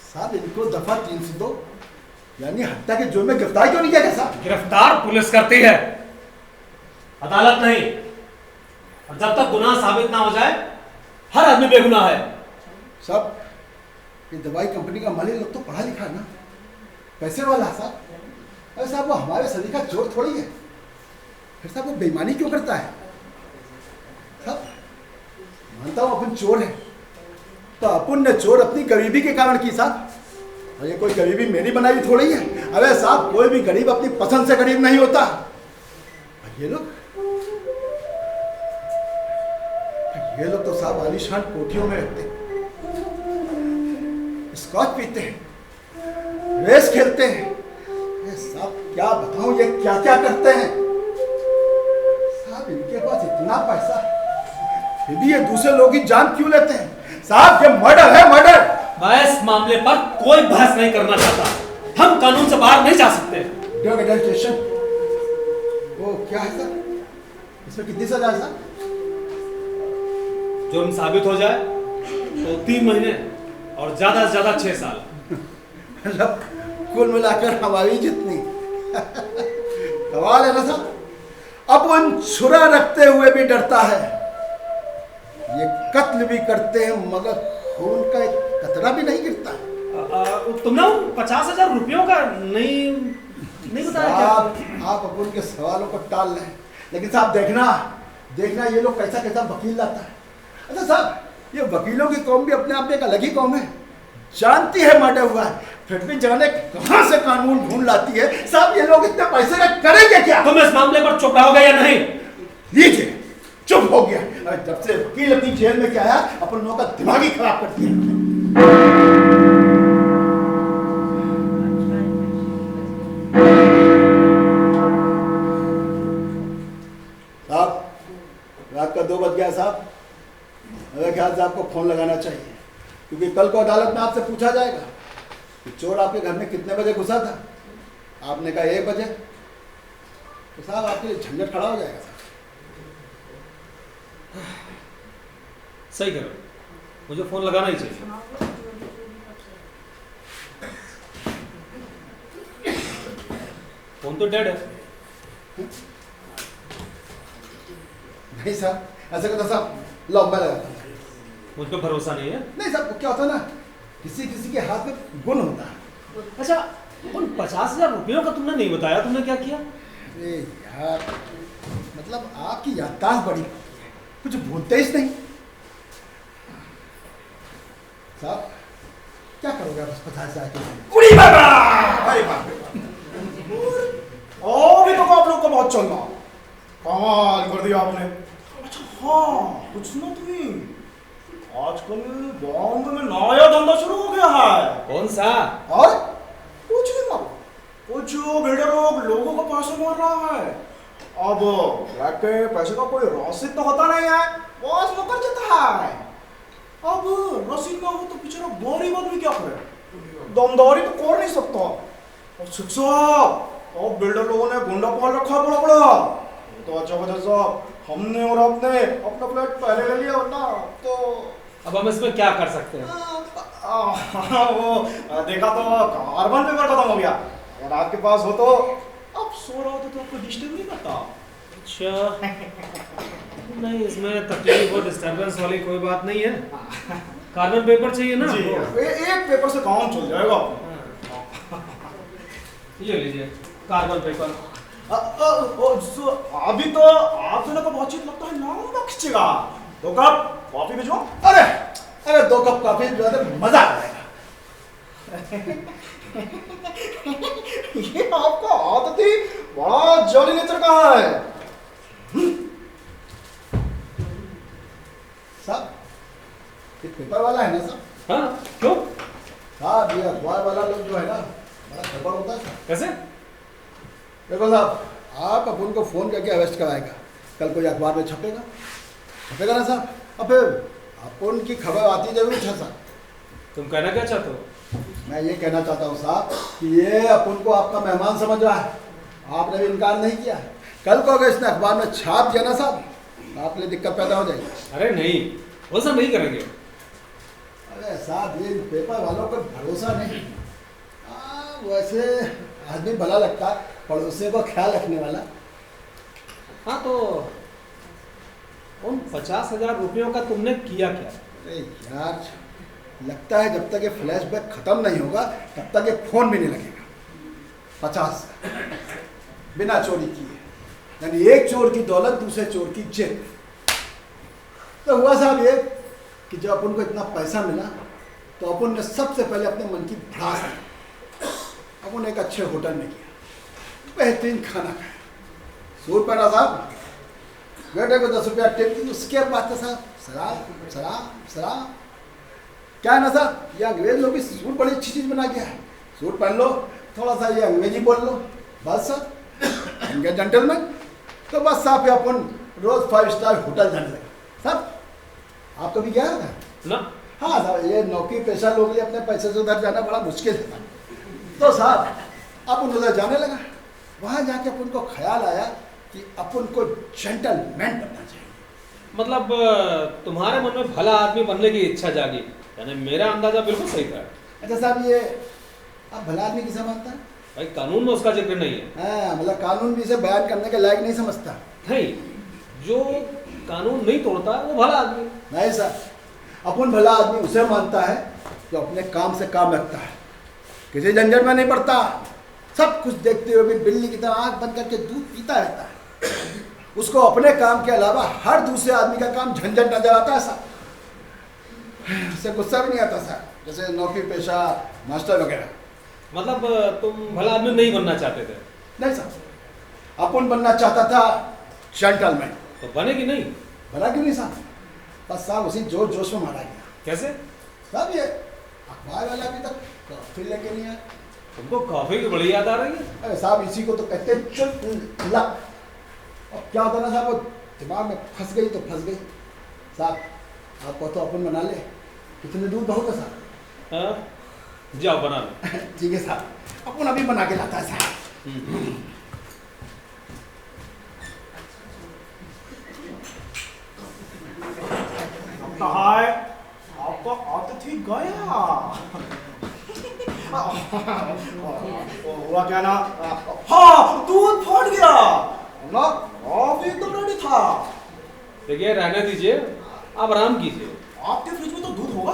साहब। इनको दफा 302 यानी हत्या के जुर्म में गिरफ्तार क्यों नहीं किया गया साहब? गिरफ्तार पुलिस करती है, अदालत नहीं। और जब तक गुनाह साबित ना हो जाए, हर आदमी बेगुनाह है। साहब ये दवाई कंपनी का मालिक लोग तो पढ़ा लिखा है ना, पैसे वाला साहब। अरे साहब वो हमारे सदी का चोर थोड़ी है, फिर साहब वो बेईमानी क्यों करता है? साहब मानता हूँ अपन चोर है, तो अपन ने चोर अपनी गरीबी के कारण की साहब। और ये कोई गरीबी मेरी बनाई थोड़ी है। अरे साहब कोई भी गरीब अपनी पसंद से गरीब नहीं होता। ये लोग तो साहब आलीशान कोठियों में रहते हैं, स्कॉच पीते हैं, रेस खेलते हैं। अरे साहब क्या बताऊं ये क्या क्या करते हैं साहब। इनके पास इतना पैसा है, फिर भी ये दूसरे लोगों की जान क्यों लेते हैं? साहब ये मर्डर है, मर्डर। मैं इस मामले पर कोई बहस नहीं करना चाहता। हम कानून से बाहर नहीं जा सकते। वो क्या है सर, इसमें कितनी सजा है सर? जुर्म साबित हो जाए तो 3 महीने और ज्यादा से ज्यादा 6 साल। मतलब कुल मिलाकर हमारी जितनी सवाल है ना साहब। अब उन छुरा रखते हुए भी डरता है, ये कत्ल भी करते हैं मगर खून का एक कतरा भी नहीं गिरता। तुमने 50,000 रुपयों का नहीं बताया क्या? आप अपन के सवालों को टाल रहे हैं, लेकिन साहब देखना ये लोग कैसा कैसा वकील लाता है। अच्छा साहब ये वकीलों की कौम भी अपने आप में एक अलग ही कौम है, जानती है मर्डर हुआ है, फिर भी जाने कहां से कानून ढूंढ लाती है। साहब ये लोग इतने पैसे का करेंगे क्या? तुम इस मामले पर चुप रहोगे या नहीं? लीजिए चुप हो गया। जब से वकील अपनी जेल में क्या आया, अपन लोगों का दिमाग ही खराब कर दिया। साहब रात का 2 बज गया साहब। मेरे ख्याल से आपको फोन लगाना चाहिए, क्योंकि कल को अदालत में आपसे पूछा जाएगा कि चोर आपके घर में कितने बजे घुसा था। आपने कहा 1 बजे, तो साहब आपके लिए झंझट खड़ा हो जाएगा साहब। सही करो, मुझे फोन लगाना ही चाहिए। फोन तो डेड है। नहीं साहब ऐसा करता साहब, लो मैं लगाता हूं। मुझ पर भरोसा नहीं है? नहीं साहब क्या होता है ना, किसी किसी के हाथ में गुण होता है। अच्छा उन 50,000 रुपयों का तुमने नहीं बताया, तुमने क्या किया? अरे यार मतलब आपकी याददाश्त बड़ी होती है, कुछ भूलते ही नहीं। साहब क्या करोगे आप 50,000 के? उड़ी बाबा! अरे बाप रे बाप। अभी तो आप लोग का बहुत चलना, कमाल कर दिया आपने। अच्छा हाँ कुछ ना तुम्हें, आजकल बॉम्बे में नया धंधा शुरू हो गया है। कौन सा? और कुछ नहीं मालूम, कुछ बिल्डर लोगों को पैसे मार रहा है अब ब्लैक के पैसे का कोई रसीद तो होता नहीं है, बॉस मुकर जाता है। अब रसीद ना हो तो बेचारा गरीब आदमी क्या करे, दमदारी तो कर नहीं सकता। और साहब अब बिल्डर लोगों ने गुंडा पाल रखा बड़ा बड़ा, तो अच्छा वजह साहब हमने और आपने अपना फ्लैट पहले ले लिया वरना तो अब हम इसमें क्या कर सकते हैं? वो देखा तो कार्बन पेपर खत्म हो गया, अगर आपके पास हो तो आप सो रहा हो तो आपको डिस्टर्ब नहीं करता। अच्छा, नहीं इसमें तकलीफ और डिस्टर्बेंस वाली कोई बात नहीं है। कार्बन पेपर चाहिए ना? जी एक पेपर से काम चल जाएगा। ये लीजिए कार्बन पेपर। अभी तो आप दोनों का बातचीत लगता है लंबा खींचेगा। 2 कप कॉफी भिजवा। अरे अरे 2 कप कॉफी जो है मजा आ जाएगा। ये आपका आदत ही बड़ा जॉली नेचर का है। साहब ये पेपर वाला है ना साहब? हाँ क्यों? साहब ये अखबार वाला लोग जो है ना बड़ा गड़बड़ होता है साहब। कैसे? देखो साहब, आप अपन को फोन करके अरेस्ट कराएगा, कल कोई अखबार में छपेगा ना साहब, और फिर अपन की खबर आती जरूर है साहब। तुम कहना क्या चाहते हो? मैं ये कहना चाहता हूँ साहब कि ये अपन को आपका मेहमान समझ रहा है, आपने भी इनकार नहीं किया है। कल को अगर इसने अखबार में छाप दिया ना साहब, आपके लिए दिक्कत पैदा हो जाएगी। अरे नहीं, वैसा नहीं करेंगे। अरे साहब ये पेपर वालों पर भरोसा नहीं। वैसे आदमी भला लगता है, पड़ोसियों का ख्याल रखने वाला। हाँ तो उन 50,000 रुपयों का तुमने किया क्या? अरे यार लगता है जब तक ये फ्लैशबैक खत्म नहीं होगा तब तक ये फोन भी नहीं लगेगा। 50 बिना चोरी किए, यानी एक चोर की दौलत दूसरे चोर की जेब। तो हुआ साहब ये कि जब अपन को इतना पैसा मिला तो अपन ने सबसे पहले अपने मन की भड़ास दी। अपन एक अच्छे होटल में गया, बेहतरीन खाना खाया, सूट पहना साहब, बेटे को 10 रुपया टिप दी। उसके बाद तो साहब शराब शराब शराब। क्या है ना साहब, ये अंग्रेज लोग भी सूट बड़ी अच्छी चीज़ बना गया है। सूट पहन लो, थोड़ा सा ये अंग्रेजी बोल लो, बस सर इनके जेंटलमैन। तो बस साहब अपन रोज 5 स्टार होटल जाने लगे। साहब आप कभी गया था ना? हाँ साहब, ये नौकरी पेशा लोग लिए अपने पैसे से उधर जाना बड़ा मुश्किल है। तो साहब अपन उधर जाने लगा, वहाँ जाके अपन को ख्याल आया कि अपन को जेंटलमैन बनना चाहिए। मतलब तुम्हारे मन में भला आदमी बनने की इच्छा जागी, यानी मेरा अंदाजा बिल्कुल सही था। अच्छा साहब ये आप भला आदमी किसे मानता है? भाई कानून में उसका जिक्र नहीं है। हाँ मतलब कानून भी इसे बयान करने के लायक नहीं समझता। नहीं, जो कानून नहीं तोड़ता वो भला आदमी। नहीं सर, अपन भला आदमी उसे मानता है जो अपने काम से काम रखता है, किसी झंझट में नहीं पड़ता, सब कुछ देखते हुए भी बिल्ली की तरह आंख बंद करके दूध पीता रहता है। उसको अपने काम के अलावा हर दूसरे आदमी का काम झंझट नजर आता है साहब। उसे गुस्सा भी नहीं आता सर, जैसे नौकरी पेशा मास्टर वगैरह। मतलब तुम भला आदमी नहीं बनना चाहते थे? नहीं सर, अपन बनना चाहता था जेंटलमैन। तो बने कि नहीं? भला क्यों नहीं साहब, बस साहब उसी जोश जोश में मारा गया। कैसे? साहब ये अखबार वाला अभी तक कॉफी लेके नहीं आया। तुमको कॉफी की बड़ी याद आ रही है? अरे साहब इसी को तो कहते हैं चुल लक। अब क्या होता ना साहब, वो दिमाग में फंस गई तो फंस गई। साहब आपको तो अपन बना ले, कितने दूध बहुत है साहब। हाँ? जाओ बना लो। ठीक है साहब, अपन अभी बना के लाता है साहब। हाय आपका आदत ही गया। हुआ क्या ना, हाँ दूध फट गया ना, कॉफी एकदम रेडी था। देखिए रहने दीजिए, आप आराम कीजिए। आपके फ्रिज में तो दूध होगा।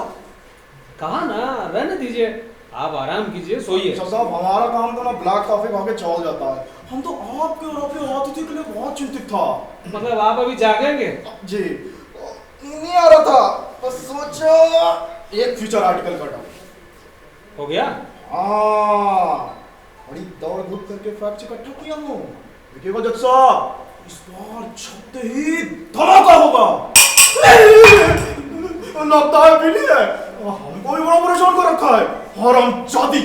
कहा ना रहने दीजिए, आप आराम कीजिए, सोइए। साहब हमारा काम तो ना ब्लैक कॉफी खा के चल जाता है, हम तो आपके और आपके आतिथ्य के लिए बहुत चिंतित था। मतलब आप अभी जागेंगे? जी नहीं आ रहा था, बस सोचो एक फ्यूचर आर्टिकल का डाउन हो गया। हाँ बड़ी दौड़ धूप करके फैक्ट्स इकट्ठा किया हूँ। देखिएगा जज साहब, इस बार छपते ही धमाका होगा। लगता है बिल्ली है, हमको भी बड़ा परेशान कर रखा है, हरामजादी।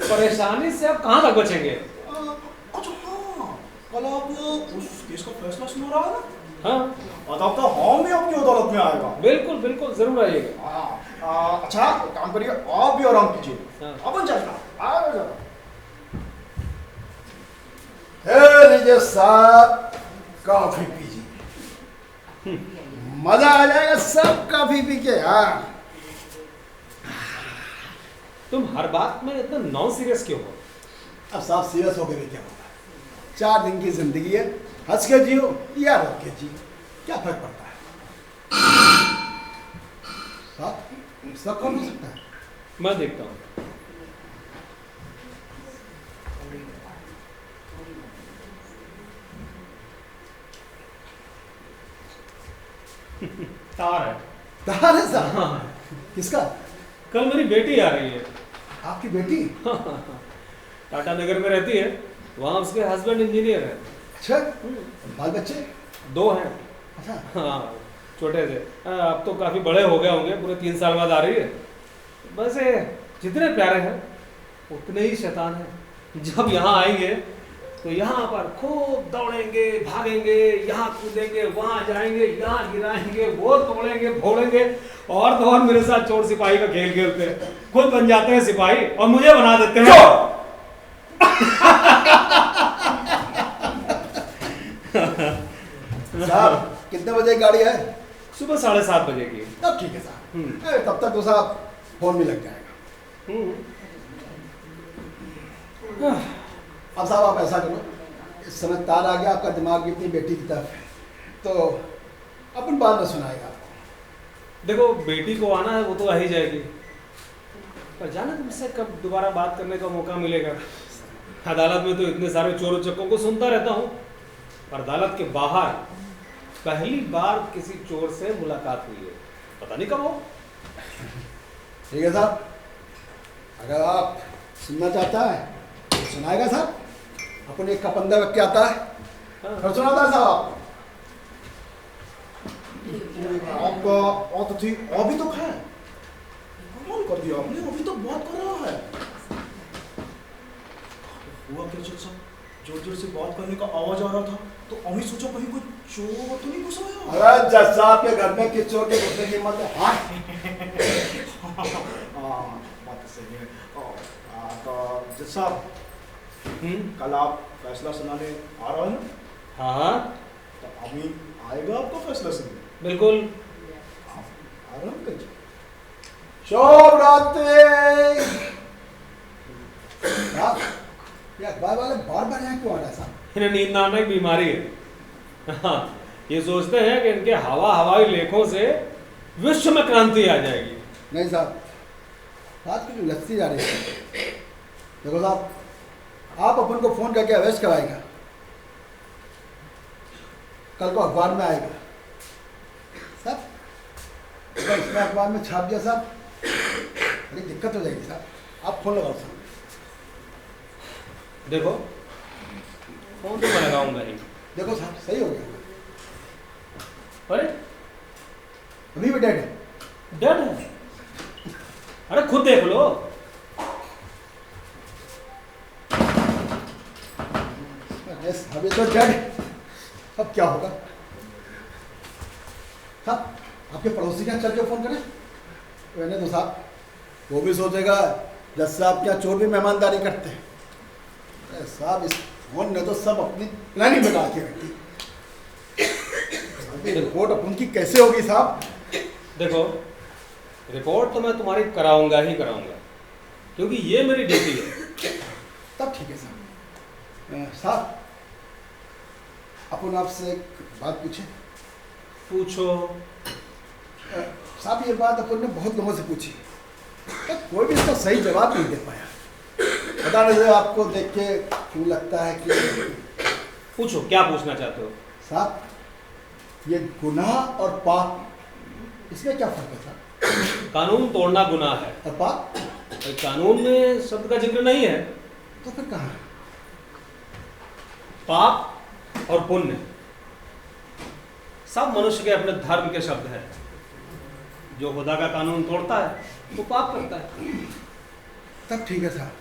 परेशानी से आप कहाँ तक बचेंगे? अच्छा हाँ, कल आप उस केस का फैसला सुना रहा है ना? हाँ तब तो हम भी आपकी अदालत में आएगा। बिल्कुल बिल्कुल जरूर आइएगा। अच्छा एक काम करिए, आप भी आराम कीजिए। हाँ। अपन चलता आ जाओ। लीजिए साहब, कॉफी पीजिए, मजा आ जाएगा सब कॉफी पी के। हाँ, तुम हर बात में इतना नॉन सीरियस क्यों हो? अब साहब सीरियस हो गए क्या होगा? 4 दिन की जिंदगी है, हंस के जियो या रो के जियो, क्या फर्क पड़ता है? साहब सब कौन हो सकता है? मैं देखता हूँ। तार है। तार है साहब? हाँ। किसका? कल मेरी बेटी आ रही है। आपकी बेटी? टाटा नगर में रहती है, वहाँ उसके हस्बैंड इंजीनियर है। अच्छा, बाल बच्चे? 2 हैं। अच्छा, हाँ छोटे थे, अब तो काफी बड़े हो गए होंगे, पूरे 3 साल बाद आ रही है। वैसे जितने प्यारे हैं उतने ही शैतान हैं। जब यहाँ आएंगे तो यहाँ पर खूब दौड़ेंगे, भागेंगे, यहाँ कूदेंगे, वहाँ जाएंगे, यहाँ गिराएंगे, वो तोड़ेंगे, फोड़ेंगे, और तो और मेरे साथ चोर सिपाही का खेल खेलते हैं। खुद बन जाते हैं सिपाही और मुझे बना देते हैं। साहब कितने बजे की गाड़ी है? सुबह 7:30 बजे की। तब ठीक है साहब, तब तक तो साहब फोन भी लग जाएगा। अब साहब आप ऐसा करो, इस समय तार आ गया, आपका दिमाग भी अपनी बेटी की तरफ है, तो अपन बाद में सुनाएगा आपको। देखो बेटी को आना है वो तो आ ही जाएगी, पर जाना तुमसे कब दोबारा बात करने का मौका मिलेगा। अदालत में तो इतने सारे चोर चक्कों को सुनता रहता हूँ, पर अदालत के बाहर पहली बार किसी चोर से मुलाकात हुई है, पता नहीं कब हो। ठीक है साहब, अगर आप सुनना चाहता है तो सुनाएगा साहब। अपन एक का 15 व्यक्ति आता है, फिर सुनाता है साहब। आपका अतिथि अभी तक है? कमाल कर दिया आपने, अभी तो बात कर रहा है। हुआ क्या जज साहब, जोर जोर से बात करने का आवाज आ रहा था, तो अभी सोचा कहीं कोई चोर तो नहीं घुस आया। अरे जज साहब के घर में किस चोर के घुसने की हिम्मत है? हाँ बात तो सही है। तो जज साहब कल आप फैसला सुनाने आ रहे हैं ना? हाँ तो अभी आएगा आपका फैसला सुनने? बिल्कुल। आराम कर। शुभ रात्रि। साहब ये अखबार वाले बार बार यहाँ क्यों आ रहा है साहब? इन्हें नींद नाम की बीमारी है। हाँ, ये सोचते हैं कि इनके हवाई लेखों से विश्व में क्रांति आ जाएगी। नहीं साहब, बात की जो लस्सी जा रही है। देखो साहब, आप अपन को फोन करके अरेस्ट कराएगा, कल को अखबार में आएगा साहब। अगर इसमें अखबार में छाप दिया साहब, बड़ी दिक्कत हो जाएगी साहब। आप फोन लगाओ साहब। देखो फोन तो मैं लगाऊंगा ही। देखो साहब, सही हो गया। अरे अभी भी डेड है। डेड है? अरे खुद देख लो। अभी तो डेड, अब क्या होगा साहब? आपके पड़ोसी क्या चल के फोन करें? मैंने तो साहब वो भी सोचेगा जज साहब क्या चोर भी मेहमानदारी करते हैं। अरे साहब इस फोन ने तो सब अपनी प्लानिंग बना के रखी। रिपोर्ट अपन की कैसे होगी साहब? देखो रिपोर्ट तो मैं तुम्हारी कराऊंगा ही कराऊंगा, क्योंकि ये मेरी ड्यूटी है। तब ठीक है साहब। साहब अपन आपसे एक बात पूछे? पूछो। साहब ये बात अपन ने बहुत लोगों से पूछी, तो कोई भी इसका सही जवाब नहीं दे पाया। पता नहीं आपको देख के क्यों लगता है कि? पूछो, क्या पूछना चाहते हो? साहब ये गुनाह और पाप, इसमें क्या फर्क है साहब? कानून तोड़ना गुनाह है, और पाप? और कानून में शब्द का जिक्र नहीं है। तो फिर कहाँ है? पाप और पुण्य सब मनुष्य के अपने धर्म के शब्द हैं। जो खुदा का कानून तोड़ता है वो पाप करता है। तब ठीक है साहब,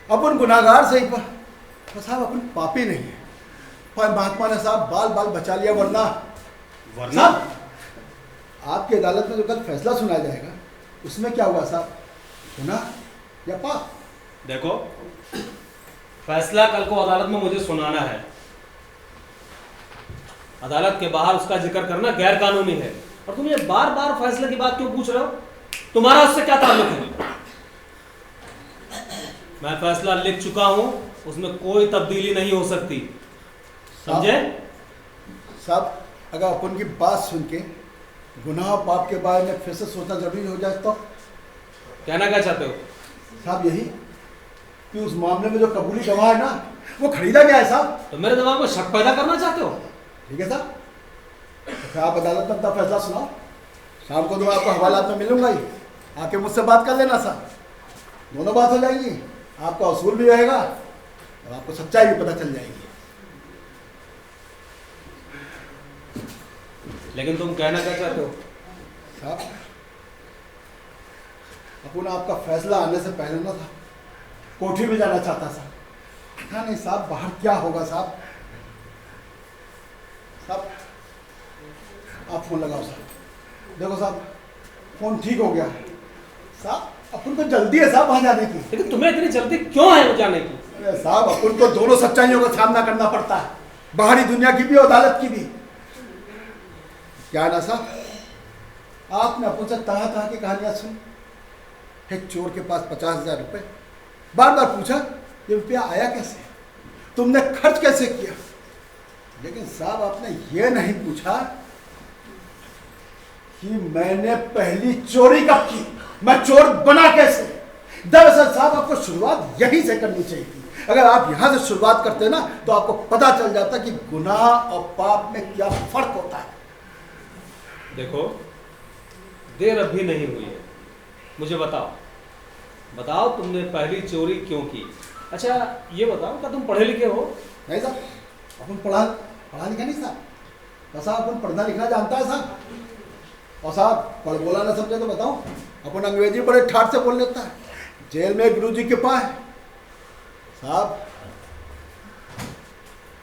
अपन गुनाहगार सही पर साहब अपन पापी नहीं है। पर महात्मा ने साहब बाल बाल बचा लिया, वरना वरना आपकी अदालत में जो कल फैसला सुनाया जाएगा उसमें क्या हुआ साहब, गुनाह या पाप? देखो, फैसला कल को अदालत में मुझे सुनाना है। अदालत के बाहर उसका जिक्र करना गैर कानूनी है। और तुम ये बार बार फैसले की बात क्यों पूछ रहे हो? तुम्हारा उससे क्या ताल्लुक है? मैं फैसला लिख चुका हूं, उसमें कोई तब्दीली नहीं हो सकती, समझे? साहब अगर अपन की बात सुन के गुनाह और पाप के बारे में फिर से सोचना जरूरी हो जाए तो? कहना क्या चाहते हो? साहब यही कि उस मामले में जो कबूली गवाह है ना, वो खरीदा गया है साहब। तो मेरे दिमाग में शक पैदा करना चाहते हो? ठीक है साहब, तो फिर आप अदालत में अपना फैसला सुनाओ। शाम को तो मैं आपको हवालात में मिलूंगा ही, आके मुझसे बात कर लेना साहब, दोनों बात हो जाएगी, आपका उसूल भी रहेगा और आपको सच्चाई भी पता चल जाएगी। लेकिन तुम कहना क्या चाहते हो? साहब अपन आपका फैसला आने से पहले ना था कोठी में जाना चाहता था, पता नहीं साहब बाहर क्या होगा। साहब साहब आप फोन लगाओ साहब। देखो साहब फोन ठीक हो गया साहब, अपन को जल्दी है साहब वहां जाने की। लेकिन तुम्हें इतनी जल्दी क्यों है वो जाने की? अरे साहब अपन को दोनों सच्चाइयों का सामना करना पड़ता है, बाहरी दुनिया की भी और अदालत की भी। क्या ना साहब, आपने अपन से तरह तरह की कहानियां सुनी। एक चोर के पास 50,000 रुपए, बार बार पूछा ये रुपया आया कैसे, तुमने खर्च कैसे किया, लेकिन साहब आपने ये नहीं पूछा कि मैंने पहली चोरी कब की, मैं चोर बना कैसे। दरअसल साहब आपको शुरुआत यहीं से करनी चाहिए थी। अगर आप यहां से शुरुआत करते ना तो आपको पता चल जाता कि गुनाह और पाप में क्या फर्क होता है। देखो, देर अभी नहीं हुई है, मुझे बताओ तुमने पहली चोरी क्यों की? अच्छा ये बताओ, क्या तुम पढ़े लिखे हो? नहीं साहब, अपन पढ़ा लिखा नहीं साहब, बस अपन पढ़ना लिखना जानता है साहब। और साहब पढ़ बोला ना समझे तो बताओ, अपन अंग्रेजी बड़े ठाट से बोल लेता है। जेल में गुरुजी के पास साहब,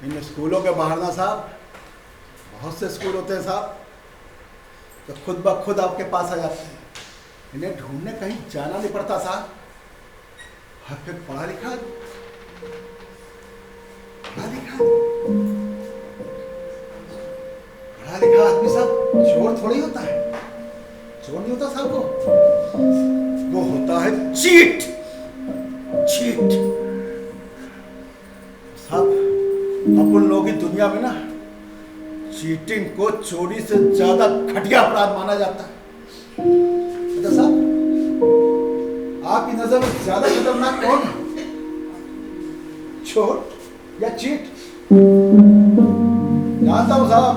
इन स्कूलों के बाहर ना साहब बहुत से स्कूल होते हैं साहब तो खुद ब खुद आपके पास आ जाते हैं, इन्हें ढूंढने कहीं जाना नहीं पड़ता साहब। और फिर पढ़ा लिखा आदमी साहब चोर थोड़ी होता है, चोर नहीं होता साहब, वो होता है चीट साहब। अपन लोगों की दुनिया में ना चीटिंग को चोरी से ज्यादा घटिया अपराध माना जाता है। अच्छा साहब, आपकी नजर में ज्यादा खतरनाक कौन है, चोर या चीट? जानता हूं साहब,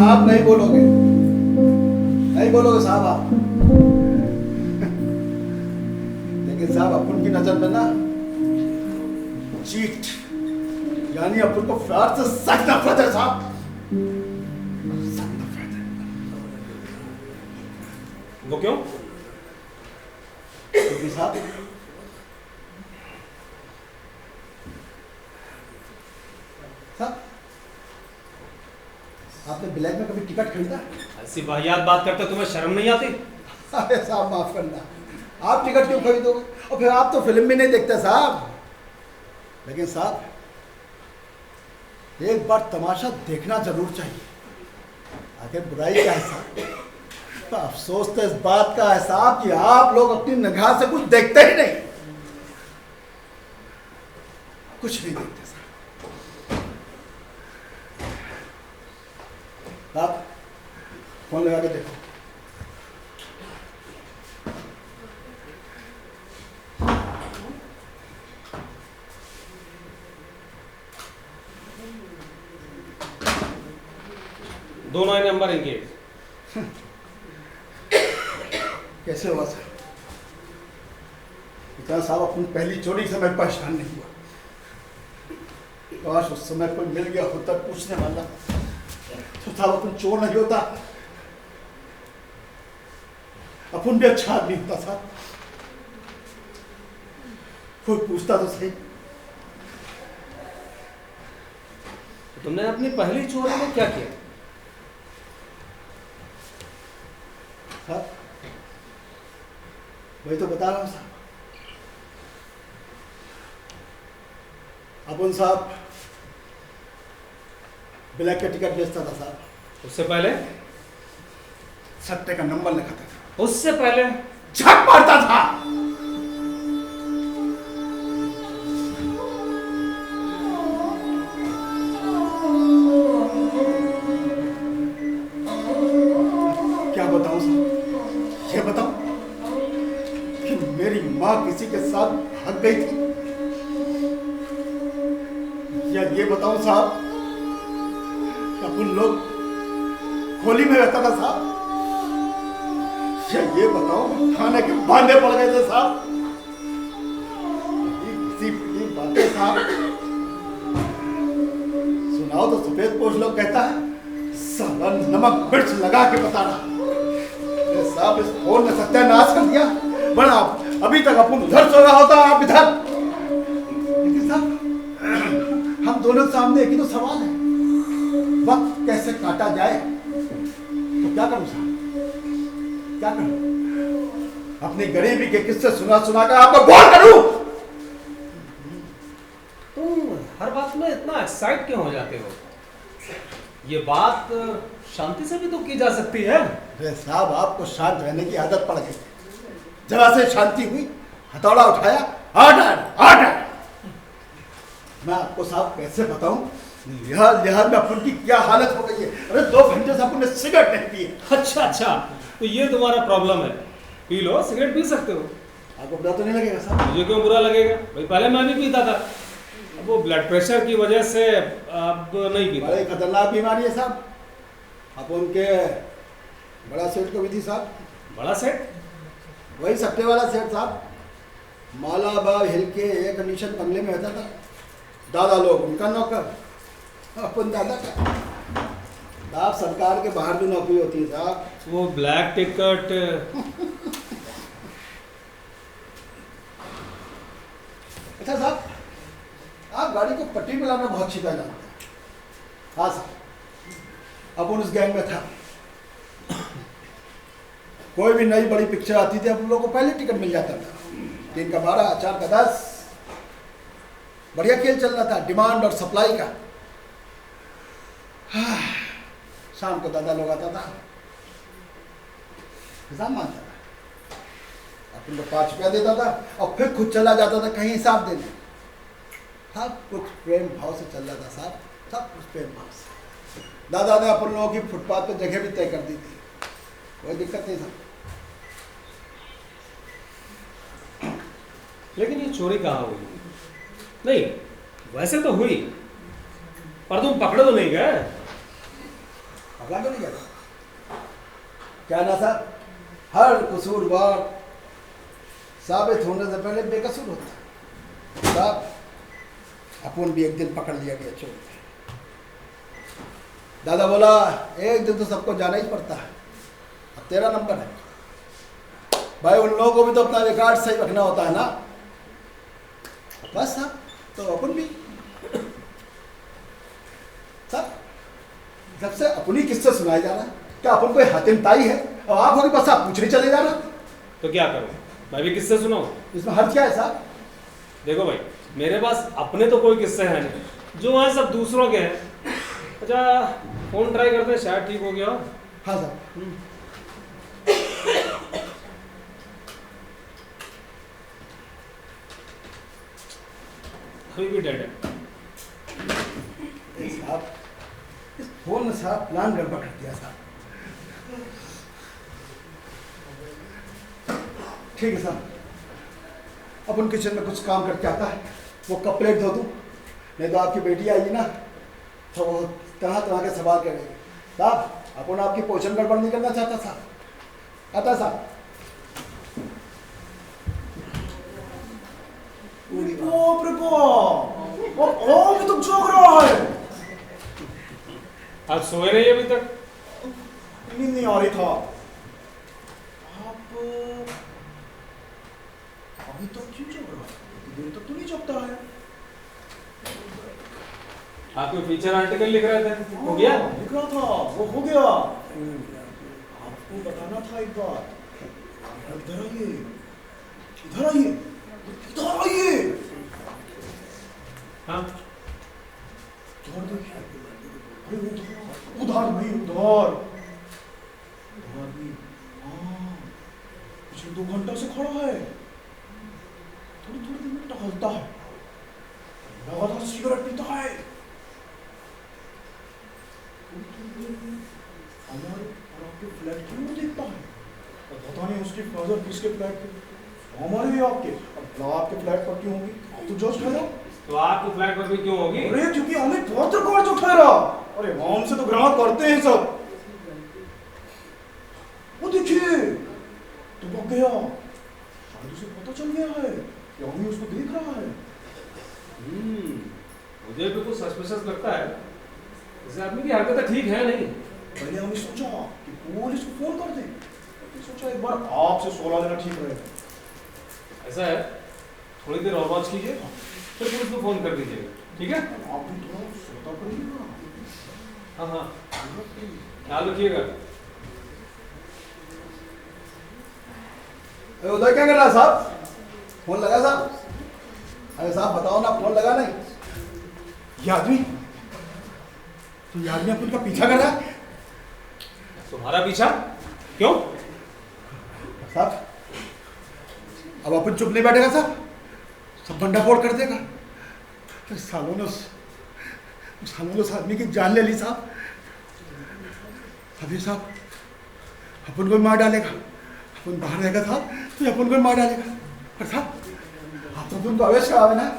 आप नहीं बोलोगे साहब आप, लेकिन साहब अपन की नजर में ना चीट यानी अपन को प्यार से सख्त नफरत है साहब, सख्त नफरत है। वो क्यों? क्योंकि साहब आपने ब्लैक में कभी टिकट खरीदा? ऐसी वाहियात बात करते तुम्हें शर्म नहीं आती? अरे साहब माफ करना, आप टिकट क्यों खरीदोगे, और फिर आप तो फिल्म भी नहीं देखते साहब। लेकिन साहब एक बार तमाशा देखना जरूर चाहिए, आखिर बुराई क्या है साहब। तो अफसोस तो इस बात का है साहब कि आप लोग अपनी निगाह से कुछ देखते ही नहीं, कुछ नहीं देखते साहब। फोन लगा के देखो। दोनों ही नंबर एंगेज। कैसे हुआ सर? पिता साहब अपन पहली चोरी से मैं परेशान नहीं हुआ, काश उस समय कोई मिल गया होता पूछने वाला तो साहब अपन चोर नहीं होता, अपन भी अच्छा आदमी होता साहब। कोई पूछता तो सही। तुमने अपनी पहली चोरी में क्या किया? साहब वही तो बता रहा हूँ साहब। अपन साहब ब्लैक का टिकट बेचता था साहब। उससे पहले? सट्टे का नंबर लिखा था। उससे पहले? झक मारता था। क्या बताऊं साहब, ये बताऊं कि मेरी माँ किसी के साथ भाग गई थी, या ये बताऊं साहब कि अपन लोग होली में रहता था साहब, या ये बताऊं खाने के बांधे पड़ गए थे साहब। ये बातें साहब सुनाओ तो सफेद पोश लोग कहता है साला नमक मिर्च लगा के बताना। साहब इस फोन ने सत्यानाश कर दिया, बड़ा अभी तक अपन उधर सो रहा होता आप इधर। लेकिन साहब हम दोनों सामने एक ही तो सवाल है, वक्त कैसे काटा जाए। तो क्या करूं साहब, क्या करूं? अपनी गरीबी के किस्से सुना सुना कर आपको बोर करूं? तुम हर बात में इतना एक्साइट क्यों हो जाते हो? ये बात शांति से भी तो की जा सकती है। अरे साहब आपको शांत रहने की आदत पड़ गई, जरा से शांति हुई हथौड़ा उठाया ऑर्डर। मैं आपको साहब कैसे बताऊं लिहाज में अपन की क्या हालत हो गई है। अरे 2 घंटे से अपन ने सिगरेट नहीं पी है। अच्छा, तो ये तुम्हारा प्रॉब्लम है। पी लो, सिगरेट पी सकते हो। आपको बुरा तो नहीं लगेगा साहब? मुझे क्यों बुरा लगेगा भाई, पहले मैं भी पीता था, अब वो ब्लड प्रेशर की वजह से अब नहीं पीता। बड़ी खतरनाक बीमारी है साहब। आप उनके बड़ा सेठ को भी थी साहब। बड़ा सेठ? वही सट्टे वाला सेठ साहब, मालाबाग हिल के एयर कंडीशन बंगले में रहता था। दादा लोग उनका नौकर, अपन दादा का। साहब सरकार के बाहर भी नौकरी होती है साहब। वो ब्लैक टिकट अच्छा साहब आप गाड़ी को पट्टी पे लाना बहुत छिपा जानते हैं। हाँ साहब अपन उस गैंग में था। कोई भी नई बड़ी पिक्चर आती थी अपन लोगों को पहले टिकट मिल जाता था। 3 का 12, 4 का 10, बढ़िया खेल चल रहा था डिमांड और सप्लाई का। शाम को दादा लोग आता था, हिसाब मांगता था, अपन को 5 रुपया देता था और फिर खुद चला जाता था कहीं हिसाब देने। सब कुछ प्रेम भाव से चल रहा था साहब, सब कुछ प्रेम भाव से। दादा ने अपन लोगों की फुटपाथ पे जगह भी तय कर दी थी, कोई दिक्कत नहीं था। लेकिन ये चोरी कहाँ हुई? नहीं, वैसे तो हुई, पर तुम पकड़े तो नहीं गए? पकड़ा तो नहीं गया। क्या ना साहब, हर कसूरवार साबित होने से पहले बेकसूर होता साहब। अपन भी एक दिन पकड़ लिया गया चोर। दादा बोला एक दिन तो सबको जाना ही पड़ता है, अब तेरा नंबर है भाई। उन लोगों को भी तो अपना रिकॉर्ड सही रखना होता है ना। बस साहब तो अपन भी साहब जब से अपनी किस्से सुनाए जा रहा है, क्या अपन कोई हातिम ताई है और आप होगी बस आप पूछने चले जा रहे? तो क्या करूं, मैं भी किस्से सुनाऊं? इसमें हर्ज क्या है साहब? देखो भाई, मेरे पास अपने तो कोई किस्से हैं नहीं, जो हैं सब दूसरों के हैं। अच्छा फोन ट्राई करते हैं, शायद ठीक हो गया हो। हाँ साहब। अभी भी डेड है। साहब इस फोन ने साहब प्लान गड़बड़ कर दिया साहब। ठीक है साहब, अपन किचन में कुछ काम करके आता है, वो कप प्लेट धो दूँ, नहीं तो आपकी बेटी आएगी ना तो वो तरह तरह के सवाल करेगी। साहब अपन आपकी पोषण गड़बड़ नहीं करना चाहता साहब। आता साहब। बाप रे बाप, और अभी तक जाग रहा है। आज सोए नहीं अभी तक? नींद नहीं आ रही था। आप अभी तक क्यों जाग रहा है? देर तक तो नहीं जगता है। आप कोई फीचर आर्टिकल लिख रहे थे, हो गया? लिख रहा था, वो हो गया। आपको बताना था एक बात। इधर आइए, इधर आइए, इधर आइए। हाँ, उधर देखिए, अरे उधर नहीं, उधर आदमी, हाँ, पिछले 2 घंटा से खड़ा है, थोड़ी थोड़ी देर में टहलता है, लगातार सिगरेट पीता है। हमारे और आपके फ्लैट क्यों नहीं देखता है? और पता नहीं उसकी नजर किसके फ्लैट पे, हमारे भी आपके, अब आपके फ्लैट पर क्यों होगी? आप तो जज ठहरो। तो आपके फ्लैट पर भी क्यों होगी? अरे क्योंकि हमें पत्रकार जो ठहरा, अरे हमसे तो ग्राहक करते हैं सब। वो देखिए, तो पक गया, शायद उसे पता चल गया है कि हमें उसको देख रहा है। मुझे भी कुछ सस्पिशियस लगता है। इस आदमी की हरकतें ठीक है नहीं। पहले हमने सोचा कि पुलिस को फोन कर दे, फिर सोचा एक बार आपसे 16 लेना ठीक रहेगा। ऐसा है, थोड़ी देर और वॉच कीजिए, फिर पुलिस को फोन कर दीजिएगा, ठीक है? आप भी थोड़ा सोता करिएगा। हाँ हाँ, ख्याल रखिएगा। उधर क्या कर रहा है साहब? फोन लगा साहब? अरे साहब बताओ ना, फोन लगा नहीं? ये आदमी, तो ये आदमी अपन का पीछा कर रहा है। तुम्हारा पीछा क्यों? साहब अब अपन चुप नहीं बैठेगा साहब, सब भंडाफोड़ कर देगा। तो सालों ने उस आदमी की जान ले ली साहब। अभी साहब अपन को मार डालेगा, अपन बाहर रहेगा साहब तो अपन को मार डालेगा। पर साहब आप तो अपन को अवेश करावे ना,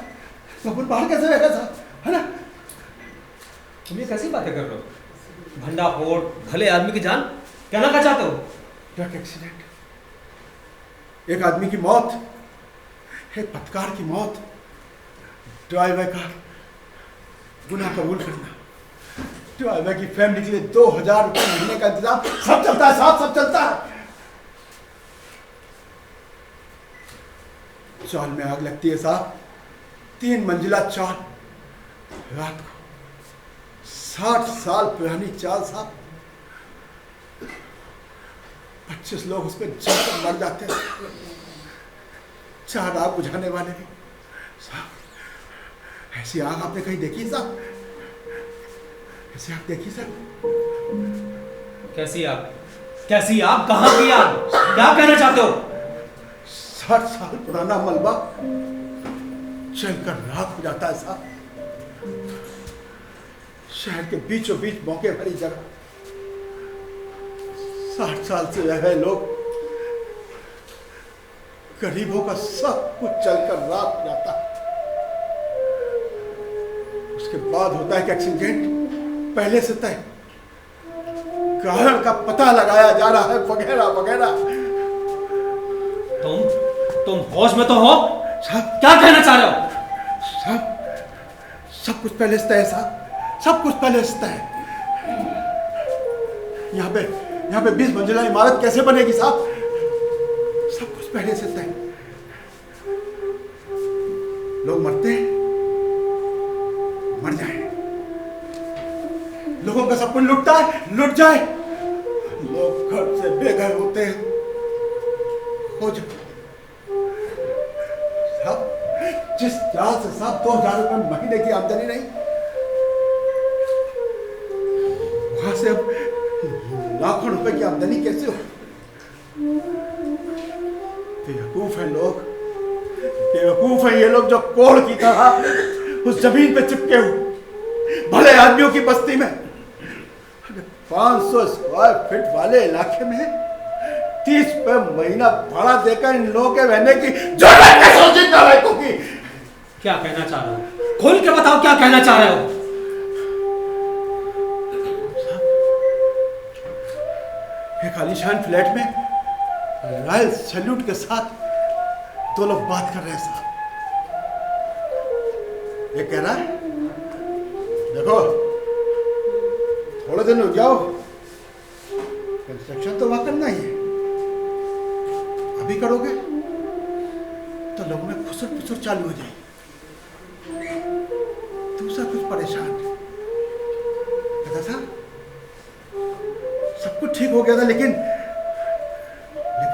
तो अपन बाहर कैसे रहेगा साहब, है ना? तुम ये कैसी बातें कर रहे हो? भंडाफोड़, भले आदमी की जान, कहना क्या चाहते हो? ट्रक एक्सीडेंट, एक आदमी की मौत, एक पत्रकार की मौत, ड्राइवर का गुनाह कबूल करना, ड्राइवर की फैमिली के लिए 2000 रुपये महीने का इंतजाम, सब चलता है साहब, सब चलता है। चाल में आग लगती है साहब, 3 मंजिला चाल, रात को 60 साल पुरानी चाल साहब, 25 लोग उसमें जलकर मर जाते हैं, 4 आग बुझाने वाले भी साहब। ऐसी आग आपने कहीं देखी साहब? ऐसी आग देखी सर? कैसी आग? कैसी आग? कहाँ की आग? क्या कहना चाहते हो? 60 साल पुराना मलबा जलकर राख हो जाता है साहब, शहर के बीचों बीच मौके भरी जगह, 60 साल से रह रहे लोग, गरीबों का सब कुछ जलकर राख हो जाता है। उसके बाद होता है कि एक्सीडेंट पहले से तय, कारण का पता लगाया जा रहा है, वगैरह वगैरह। तुम होश में तो हो? साहब क्या कहना चाह रहे हो? साहब सब कुछ पहले से तय है साहब, सब कुछ पहले से तय है। यहाँ पे 20 मंजिला इमारत कैसे बनेगी साहब? सब कुछ पहले से तय। लोग मरते हैं, मर जाए, लोगों का सपना लुटता है, लुट जाए, लोग घर से बेघर होते हैं, हो जाए साहब। जिस जाल से साहब 2000 रुपये महीने की आमदनी नहीं, वहां से अब लाखों रुपए की आमदनी कैसे हो? बेवकूफ है लोग, बेवकूफ है ये लोग जो कोढ़ की तरह उस जमीन पे चिपके हुए भले आदमियों की बस्ती में 500 स्क्वायर फीट वाले इलाके में 30 रुपये महीना भाड़ा देकर इन लोगों के रहने की जरूरत है सोची नालायकों की। क्या कहना चाह रहे हो? खोल के बताओ क्या कहना चाह रहे हो? एक आलीशान फ्लैट में रॉयल सैल्यूट के साथ 2 लोग बात कर रहे हैं साहब। ये कह रहा है देखो थोड़े दिन रुक जाओ, कंस्ट्रक्शन तो वहां करना ही है, अभी करोगे तो लोगों में खुसर पुसर चालू हो जाएगी, दूसरा कुछ परेशान दादा साहब, सब कुछ ठीक हो गया था, लेकिन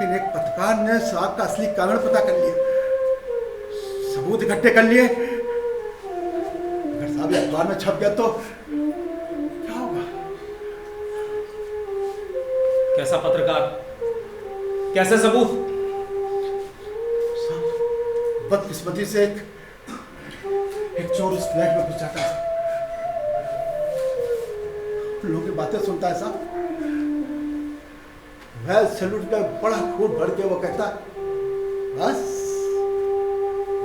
एक पत्रकार ने साहब का असली कारण पता कर लिया, सबूत इकट्ठे कर लिए। अगर साहब ये अखबार में छप गया तो क्या होगा? कैसा पत्रकार, कैसे सबूत? साहब, बदकिस्मती से एक चोर उस फ्लैट में घुस जाता है, लोगों की बातें सुनता है साहब, वह सैल्यूट का बड़ा खून भर के वो कहता, बस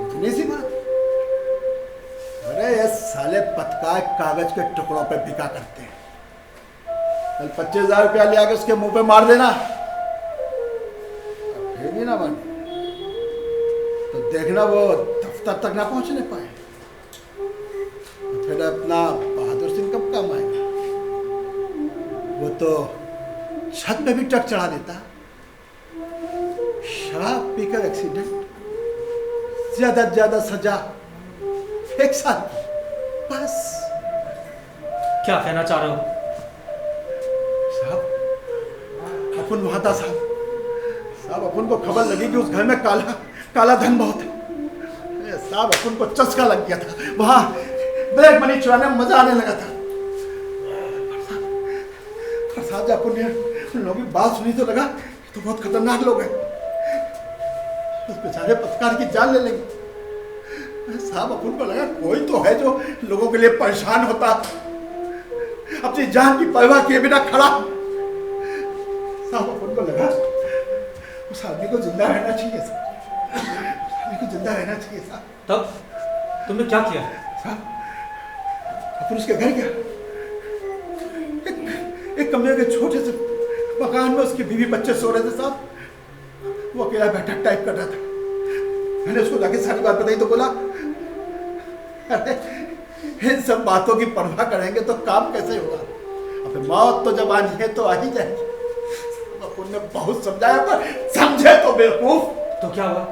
इतनी सी बात। अरे ये साले पत्रकार कागज के टुकड़ों पे बिका करते हैं, कल 25,000 रुपया ले आके उसके मुंह पे मार देना, फिर भी ना माने तो देखना वो दफ्तर तक ना पहुंचने पाए, तो फिर अपना बहादुर सिंह कब काम आएगा? वो तो छत पे भी ट्रक चढ़ा देता। शराब पीकर एक्सीडेंट, ज्यादा से ज्यादा सजा 1 साल, बस। क्या कहना चाह रहे हो? साहब, अपन वहां था साहब, अपन को खबर लगी कि उस घर में काला धन बहुत है। अरे साहब, अपन को चस्का लग गया था, वहां ब्लैक मनी चुराने में मजा आने लगा था। पर साहब, जब अपन ने उन लोगों की बात सुनी तो लगा तो बहुत खतरनाक लोग हैं, उस बेचारे पत्रकार की जान ले लेंगे। साहब, अपन को लगा कोई तो है जो लोगों के लिए परेशान होता, अपनी जान की परवाह किए बिना खड़ा। साहब, अपन को लगा उस आदमी को जिंदा रहना चाहिए साहब, उस आदमी को जिंदा रहना चाहिए साहब। तब तुमने क्या किया? साहब, अपन उसके घर गया, एक कमरे के छोटे से मकान में उसकी बीवी बच्चे सो रहे थे साहब, वो अकेला बैठा टाइप कर रहा था। मैंने उसको जाके सारी बात बताई तो बोला, अरे इन सब बातों की परवाह करेंगे तो काम कैसे होगा? अब मौत तो जब आनी है तो आ ही जाएगी। अपन ने बहुत समझाया पर समझे तो बेवकूफ। तो क्या हुआ?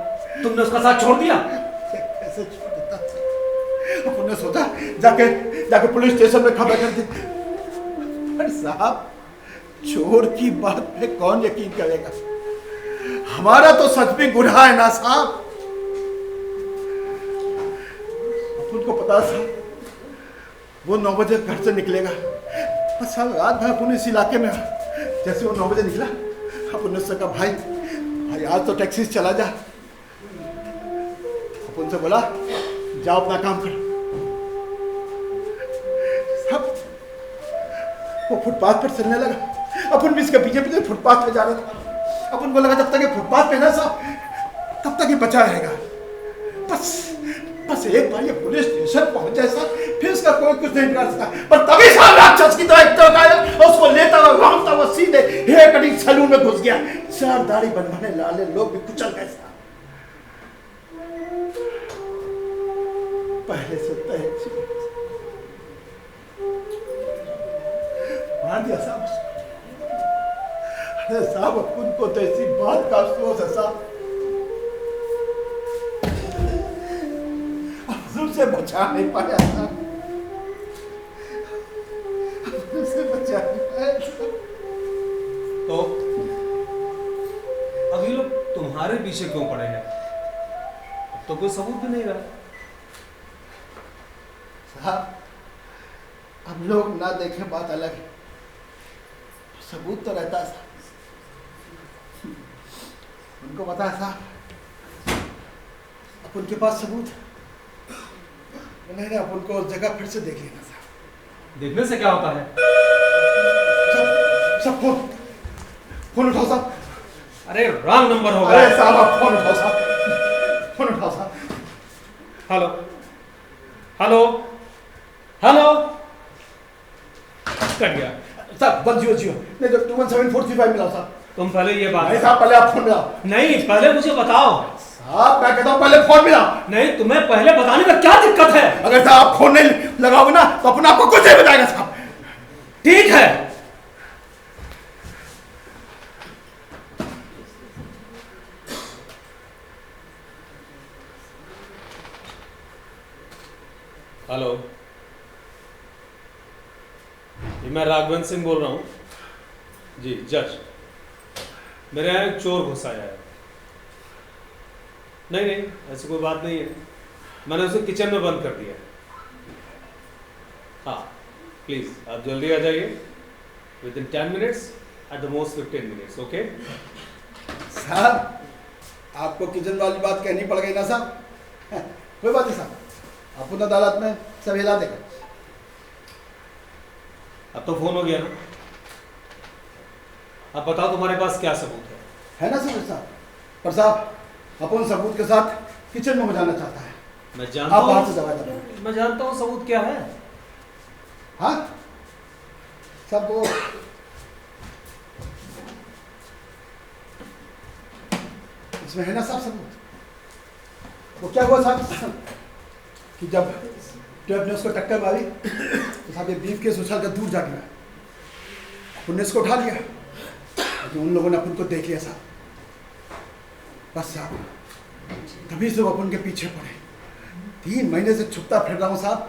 तुमने उसका साथ छोड़ दिया? कैसे छोड़ देता? अपन ने सोचा जाके पुलिस स्टेशन में खबर कर दी। अरे साहब, चोर की बात पे कौन यकीन करेगा? हमारा तो सच भी गुनाह है ना साहब। अपन को पता था वो 9 बजे घर से निकलेगा, बस साहब रात भर अपन इस इलाके में। जैसे वो 9 बजे निकला, अपन ने उससे कहा, भाई आज तो टैक्सी से चला जा। अपन से बोला, जाओ अपना काम करो। साहब, वो फुटपाथ पर चलने लगा, अपन भी इसके पीछे पीछे फुटपाथ पे जा रहा था। अपन को लगा जब तक ये फुटपाथ पे ना साहब, तब तक ये बचा रहेगा। बस एक बार ये पुलिस स्टेशन पहुंच जाए साहब, फिर उसका कोई कुछ नहीं कर सकता। पर तभी साहब राक्षस की तरह एक ट्रक आया और उसको लेता हुआ भागता हुआ सीधे हेयर कटिंग सैलून में घुस गया। 4 दाढ़ी बनवाने लाले लोग भी कुचल गए साहब। पहले से तय मार दिया साहब उसको। अरे साहब, अपन को तो ऐसी बात का अफसोस है साहब, से बचा नहीं पाया साहब, से बचा नहीं पाया साहब। तो अब ये लोग तुम्हारे पीछे क्यों पड़े हैं? अब तो कोई सबूत भी नहीं रहा साहब। हम लोग ना देखें बात अलग है, सबूत तो रहता है साहब। उनको पता है साहब, अब उनके पास सबूत है। नहीं, अब उनको उस जगह फिर से देख लेना साहब। देखने से क्या होता है? सब फोन उठाओ साहब। अरे रॉन्ग नंबर होगा। अरे साहब, आप फोन उठाओ साहब, फोन उठाओ साहब। हेलो हेलो हेलो, कट गया साहब। 100 नहीं तो 217435 मिलाओ साहब। तुम पहले ये बात नहीं साहब, पहले आप फोन मिलाओ। नहीं, पहले मुझे बताओ साहब, मैं कहता हूँ पहले फोन मिलाओ। नहीं, तुम्हें पहले बताने में क्या दिक्कत है? अगर साहब आप फोन नहीं लगाओगे ना तो अपने आप को कुछ नहीं बताएगा साहब। ठीक है। हेलो, जी मैं राघवेंद्र सिंह बोल रहा हूँ जी जज। मेरे यहाँ एक चोर घुस आया है। नहीं नहीं ऐसी कोई बात नहीं है, मैंने उसे किचन में बंद कर दिया है। हाँ प्लीज़ आप जल्दी आ जाइए, with in 10 minutes, at the most 15 minutes, okay. साहब आपको किचन वाली बात कहनी पड़ गई ना साहब। कोई बात नहीं साहब, आप अदालत में सब हिला देगा। अब तो फोन हो गया ना, अब बताओ तुम्हारे पास क्या सबूत है ना साहब? पर साहब अपन सबूत के साथ किचन में जाना चाहता है। मैं जानता आप बाहर से हूँ, दवा दे। मैं जानता हूँ सबूत क्या है। हाँ सब वो इसमें है ना साहब सबूत। वो क्या हुआ साहब कि जब ने उसको टक्कर मारी तो साहब ये बीफ केस उछल कर दूर जा गिरा। अपन ने इसको उठा लिया, लेकिन उन लोगों ने अपन को देख लिया साहब। बस साहब तभी से वो अपन के पीछे पड़े। 3 महीने से छुपता फिर रहा हूँ साहब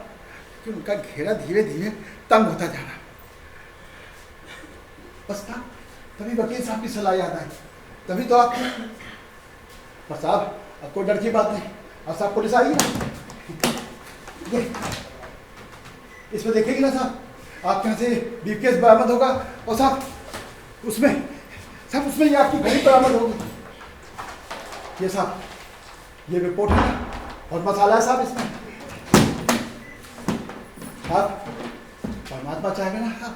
कि उनका घेरा धीरे धीरे तंग होता जा रहा। बस था तभी वकील साहब की सलाह याद आई, तभी तो आप। पर साहब अब कोई डर की बात नहीं, अब साहब पुलिस आई ना, ये इसमें देखेगी ना साहब, आपके यहाँ से बीफ केस बरामद होगा और साहब उसमें ये आपकी घड़ी बरामद होगी। ये साहब ये रिपोर्ट है और मसाला है साहब इसमें। आप परमात्मा चाहेगा ना साहब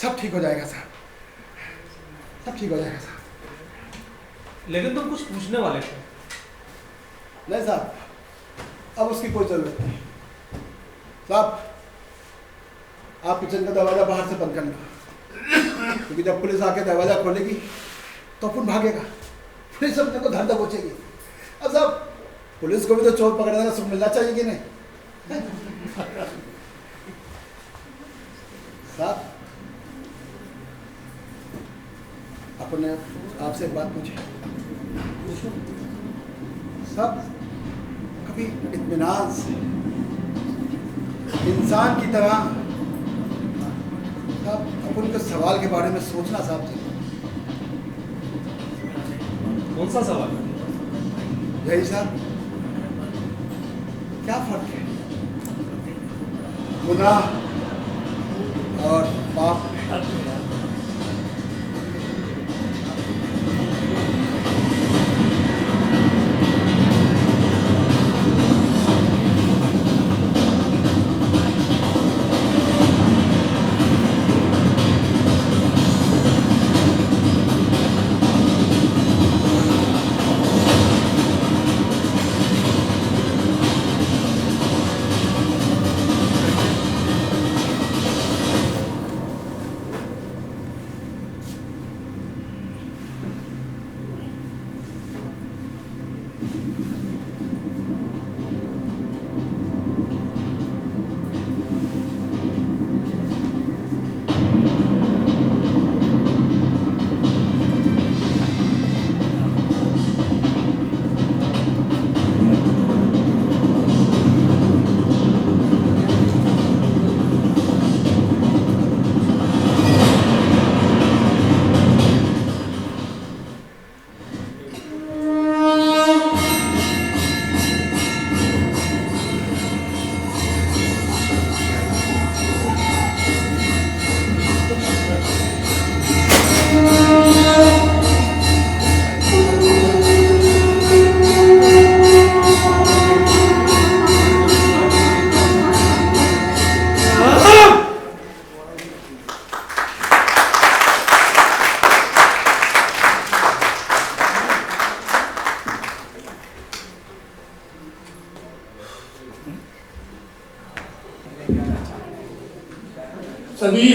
सब ठीक हो जाएगा साहब, सब ठीक हो जाएगा साहब। लेकिन तुम कुछ पूछने वाले थे। नहीं साहब अब उसकी कोई जरूरत नहीं साहब। आप किचन का दरवाजा बाहर से बंद करना, क्योंकि जब पुलिस आके दरवाजा खोलेगी तो अपन भागेगा, पुलिस अपने को धर दबोचेगी। अब साहब पुलिस को भी तो चोर पकड़ने का सुख मिलना चाहिए कि नहीं साहब। अपने आपसे एक बात पूछे सब, कभी इत्मीनान से इंसान की तरह साहब अपन के सवाल के बारे में सोचना साहब जी। कौन सा सवाल? यही साहब क्या फर्क है गुनाह और पाप में? सभी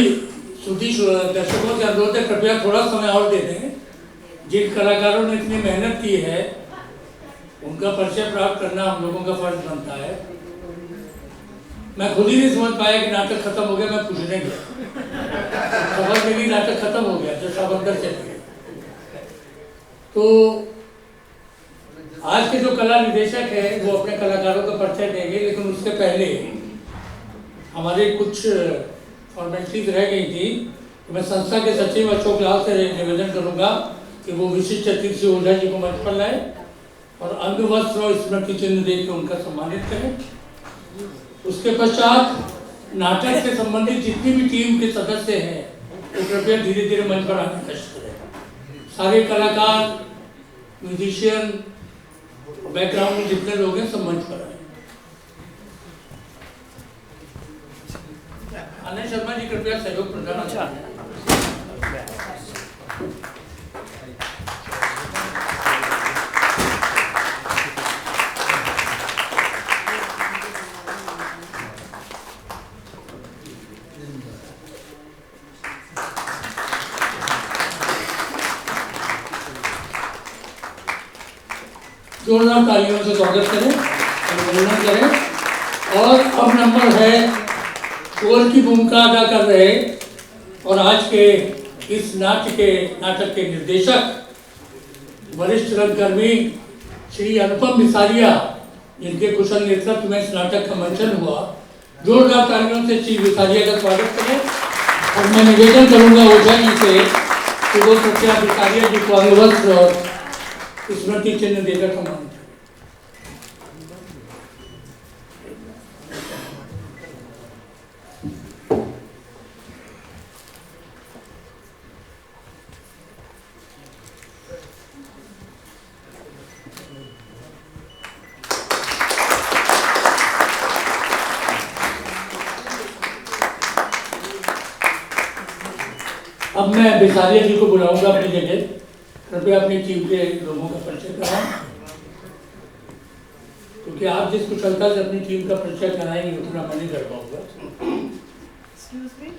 श्रुति दर्शकों से अनुरोध है कृपया थोड़ा समय और दे दें। जिन कलाकारों ने इतनी मेहनत की है उनका परिचय प्राप्त करना हम लोगों का फर्ज बनता है। मैं खुद ही नहीं समझ पाया कि नाटक खत्म हो गया, मैं पूछने गया खबर मिली नाटक खत्म हो गया, तो सब अंदर चले गए। तो आज के जो कला निदेशक है वो अपने कलाकारों का परिचय देंगे, लेकिन उसके पहले हमारे कुछ फॉर्मेलिटीज रह गई थी, तो मैं संस्था के सचिव अशोक लाल से निवेदन करूंगा कि वो विशिष्ट अतिथि श्री ओझा जी को मंच पर लाए और अंग वस्त्र और स्मृति चिन्ह देकर उनका सम्मानित करें। उसके पश्चात नाटक से संबंधित जितनी भी टीम के सदस्य हैं वो कृपया धीरे धीरे मंच पर आने कष्ट करें। सारे कलाकार, म्यूजिशियन, बैकग्राउंड में जितने लोग हैं सब मंच पर आए। आनंद शर्मा जी कृपया सहयोग प्रदान करें। जोरदार तालियों से स्वागत करें, अभिनंदन करें। और अब नंबर है चोर की भूमिका अदा कर रहे और आज के इस नाटक के निर्देशक वरिष्ठ रंगकर्मी श्री अनुपम बिसारिया, जिनके कुशल नेतृत्व में इस नाटक का मंचन हुआ। जोरदार तालियों से श्री बिसारिया का स्वागत करें। और मैं निवेदन करूंगा ओझा जी से कि वो कृपया बिसारिया जी को अंगवस्त्र और स्मृति चिन्ह देकर सम्मानित करें। अब मैं बिसारिया जी को बुलाऊंगा अपनी जगह। कृपया अपनी टीम के लोगों का परिचय कराएं, क्योंकि आप जिस कुशलता से अपनी टीम का परिचय कराएंगे उतना मैं नहीं कर पाऊंगा। एक्सक्यूज मी,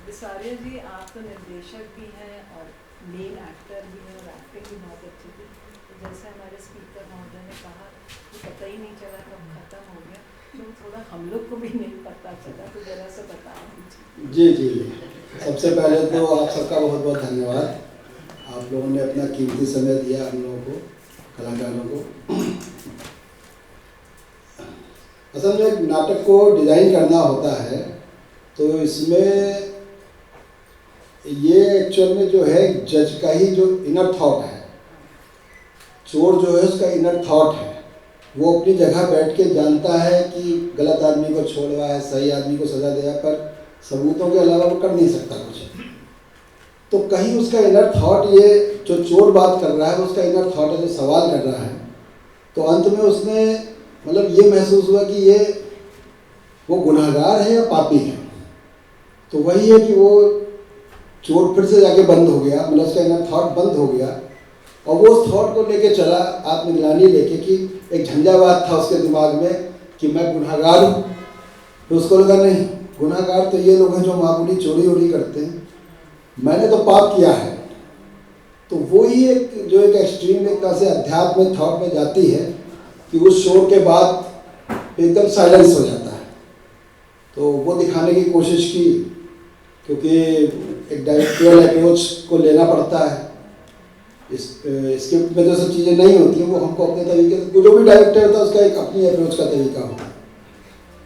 बिसारिया जी आप तो निर्देशक भी हैं और मेन एक्टर भी हैं और एक्टिंग भी बहुत अच्छी थी। तो जैसे हमारे स्पीकर महोदय ने कहा कि पता ही नहीं चला कब खत्म हो गया, तो थोड़ा हम लोग को भी नहीं पता चला, तो जरा सा बता दीजिए। जी, सबसे पहले तो आप सबका बहुत बहुत धन्यवाद। आप लोगों ने अपना कीमती समय दिया हम लोगों को, कलाकारों को। असल में एक नाटक को डिज़ाइन करना होता है, तो इसमें ये एक्चुअल में जो है जज का ही जो इनर थॉट है, चोर जो है उसका इनर थॉट है। वो अपनी जगह बैठ के जानता है कि गलत आदमी को छोड़ रहा है, सही आदमी को सजा दिया, पर सबूतों के अलावा वो कर नहीं सकता कुछ। तो कहीं उसका इनर थॉट, ये जो चोर बात कर रहा है उसका इनर थॉट है, जो सवाल कर रहा है। तो अंत में उसने मतलब ये महसूस हुआ कि ये वो गुनहगार है या पापी है। तो वही है कि वो चोर फिर से जाके बंद हो गया, मतलब उसका इनर थॉट बंद हो गया और वो उस थॉट को लेके चला, आत्मग्लानि लेके, कि एक झंझावात था उसके दिमाग में कि मैं गुनहगार हूँ। तो उसको लगा नहीं, गुनहगार तो ये लोग हैं जो मामूली चोरी वोरी करते हैं, मैंने तो पाप किया है। तो वो ही एक जो एक एक्सट्रीम एक तरह से अध्यात्म थॉट में जाती है कि उस शोर के बाद एकदम साइलेंस हो जाता है। तो वो दिखाने की कोशिश की, क्योंकि एक डायरेक्टोरियल अप्रोच को लेना पड़ता है। इस स्क्रिप्ट में जो सब चीज़ें नहीं होती हैं वो हमको अपने तरीके से, जो भी डायरेक्टर होता है उसका एक अपनी अप्रोच का तरीका होता है।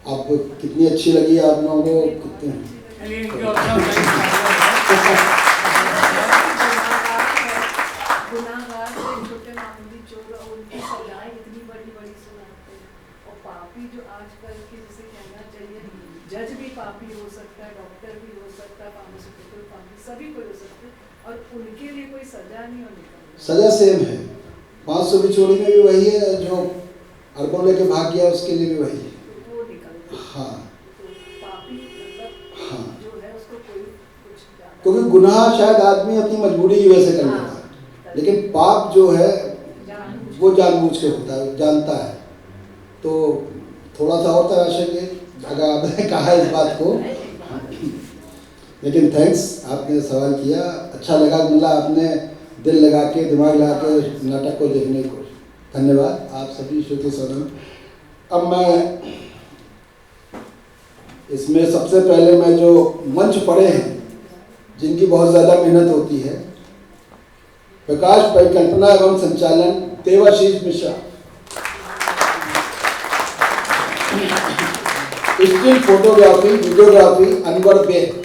आप कितनी अच्छी लगी आप लोगों को, कितने गुनाहगार से छोटे मामूली चोर और उनकी सजाएं इतनी बड़ी बड़ी सुनाते हैं। और पापी जो आजकल के, जैसे कहना चाहिए, जज भी पापी हो सकता है, डॉक्टर भी हो सकता है, फार्मास्यूटिकल पापी, सभी कोई हो सकते हैं, और उनके लिए कोई सजा नहीं होनी चाहिए। सजा सेम है। 500 की चोरी में भी वही है, जो अरबों लेके भाग गया उसके लिए भी वही है। वो निकलता है। हाँ तो पापी मतलब हाँ, जो है उसको कोई कुछ ज्यादा, क्योंकि गुनाह शायद आदमी अपनी मजबूरी की वजह से कर लेता है, लेकिन पाप जो है वो जानबूझ के होता है, जानता है। तो थोड़ा सा और तराशेंगे अगर आपने कहा इस बात को। लेकिन थैंक्स, आपने सवाल किया, अच्छा लगा, मतलब आपने दिल लगा के, दिमाग लगा के नाटक को देखने को धन्यवाद आप सभी श्रुति सदन। अब मैं इसमें सबसे पहले मैं जो मंच पड़े हैं जिनकी बहुत ज़्यादा मेहनत होती है, प्रकाश परिकल्पना एवं संचालन Debashish Mishra, still photography, videography Anwar Beg.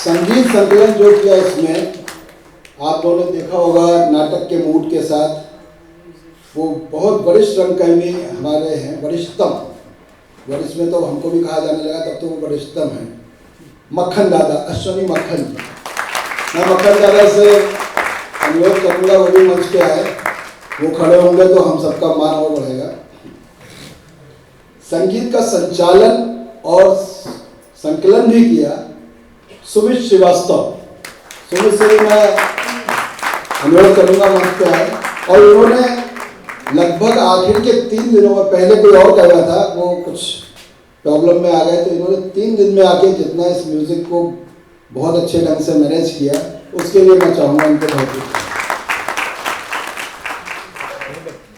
संगीत संकलन जो किया इसमें, आप लोगों ने देखा होगा नाटक के मूड के साथ, वो बहुत वरिष्ठ रंगकर्मी हमारे हैं, वरिष्ठतम, वरिष्ठ में तो हमको भी कहा जाने लगा, तब तो वो वरिष्ठतम है, मक्खन दादा, अश्विनी मक्खन। मैं मक्खन दादा से अनुरोध करूँगा वो भी मंच पे आए, वो खड़े होंगे तो हम सबका मान और बढ़ेगा। संगीत का संचालन और संकलन भी किया सुमित श्रीवास्तव। सुमित से भी मैं अनुरोध करूँगा मंच पे आए, और उन्होंने लगभग आखिर के 3 दिनों में, पहले कोई और कर रहा था, वो कुछ प्रॉब्लम में आ गए, तो इन्होंने 3 दिन में आके जितना इस म्यूजिक को बहुत अच्छे ढंग से मैनेज किया, उसके लिए मैं चाहूँगा उनको बहुत।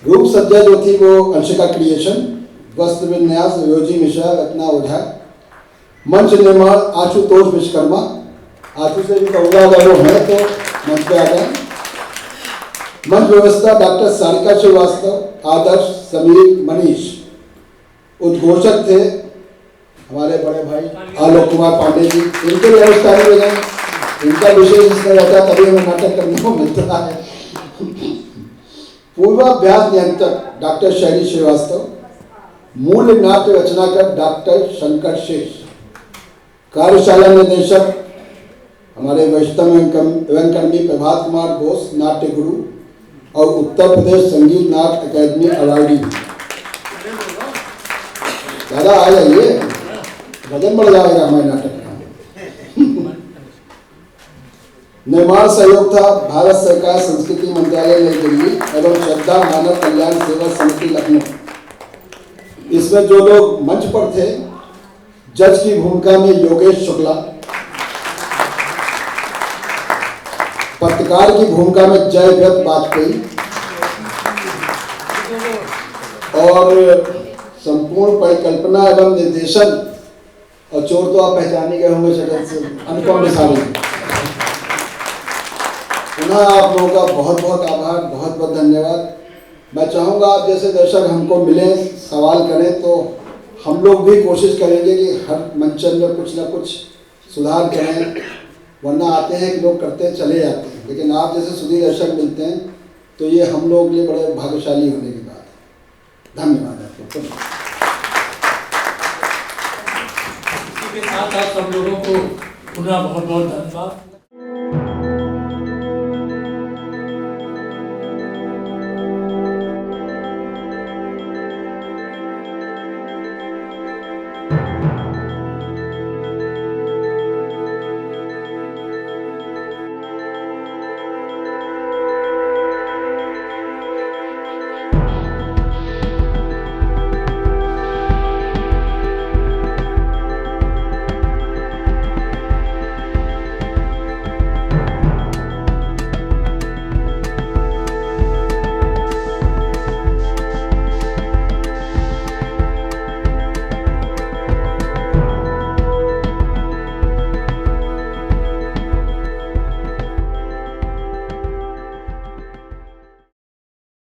रूप सज्जा जो थी वो अंशिका क्रिएशन, वस्त्र विन्यास योजी मिश्रा, रत्ना ओझा, मंच निर्माण आशुतोष विश्वकर्मा। आशु से भी कहूँगा अगर वो है तो मंच पे आ जाए। मंच व्यवस्था डॉक्टर सारिका श्रीवास्तव, आदर्श, समीर, मनीष। उद्घोषक थे हमारे बड़े भाई आलोक कुमार पांडे जी, इनके व्यवस्था भी बजाएं, इनका विशेष इसमें रहता है, तभी हमें नाटक करने को मिलता है। पूर्वाभ्यास नियंत्रक डॉक्टर शैली श्रीवास्तव, मूल नाट्य रचनाकार डॉक्टर शंकर शेष, कार्यशाला निदेशक हमारे वरिष्ठतम रंगकर्मी प्रभात कुमार बोस, नाट्य गुरु और उत्तर प्रदेश संगीत नाट्य अकादमी अवार्डी। दादा आ जाइए, वजन बढ़ जाएगा हमारे नाटक का। निर्माण सहयोग था भारत सरकार संस्कृति मंत्रालय नई दिल्ली एवं श्रद्धा मानव कल्याण सेवा समिति लखनऊ। इसमें जो लोग मंच पर थे, जज की भूमिका में योगेश शुक्ला, पत्रकार की भूमिका में जयव्रत वाजपेयी, और संपूर्ण परिकल्पना एवं निर्देशन और चोर तो आप पहचाने गए होंगे शक्ल से, अनुपम बिसारी। पुनः आप लोगों का बहुत बहुत आभार, बहुत बहुत धन्यवाद। मैं चाहूँगा आप जैसे दर्शक हमको मिलें, सवाल करें, तो हम लोग भी कोशिश करेंगे कि हर मंचन में कुछ ना कुछ सुधार करें, वरना आते हैं कि लोग करते चले जाते हैं, लेकिन आप जैसे सुधी दर्शक मिलते हैं तो ये हम लोग के लिए बड़े भाग्यशाली होने की बात है। धन्यवाद आपको। इसी के साथ आप सब लोगों को पुनः बहुत बहुत धन्यवाद।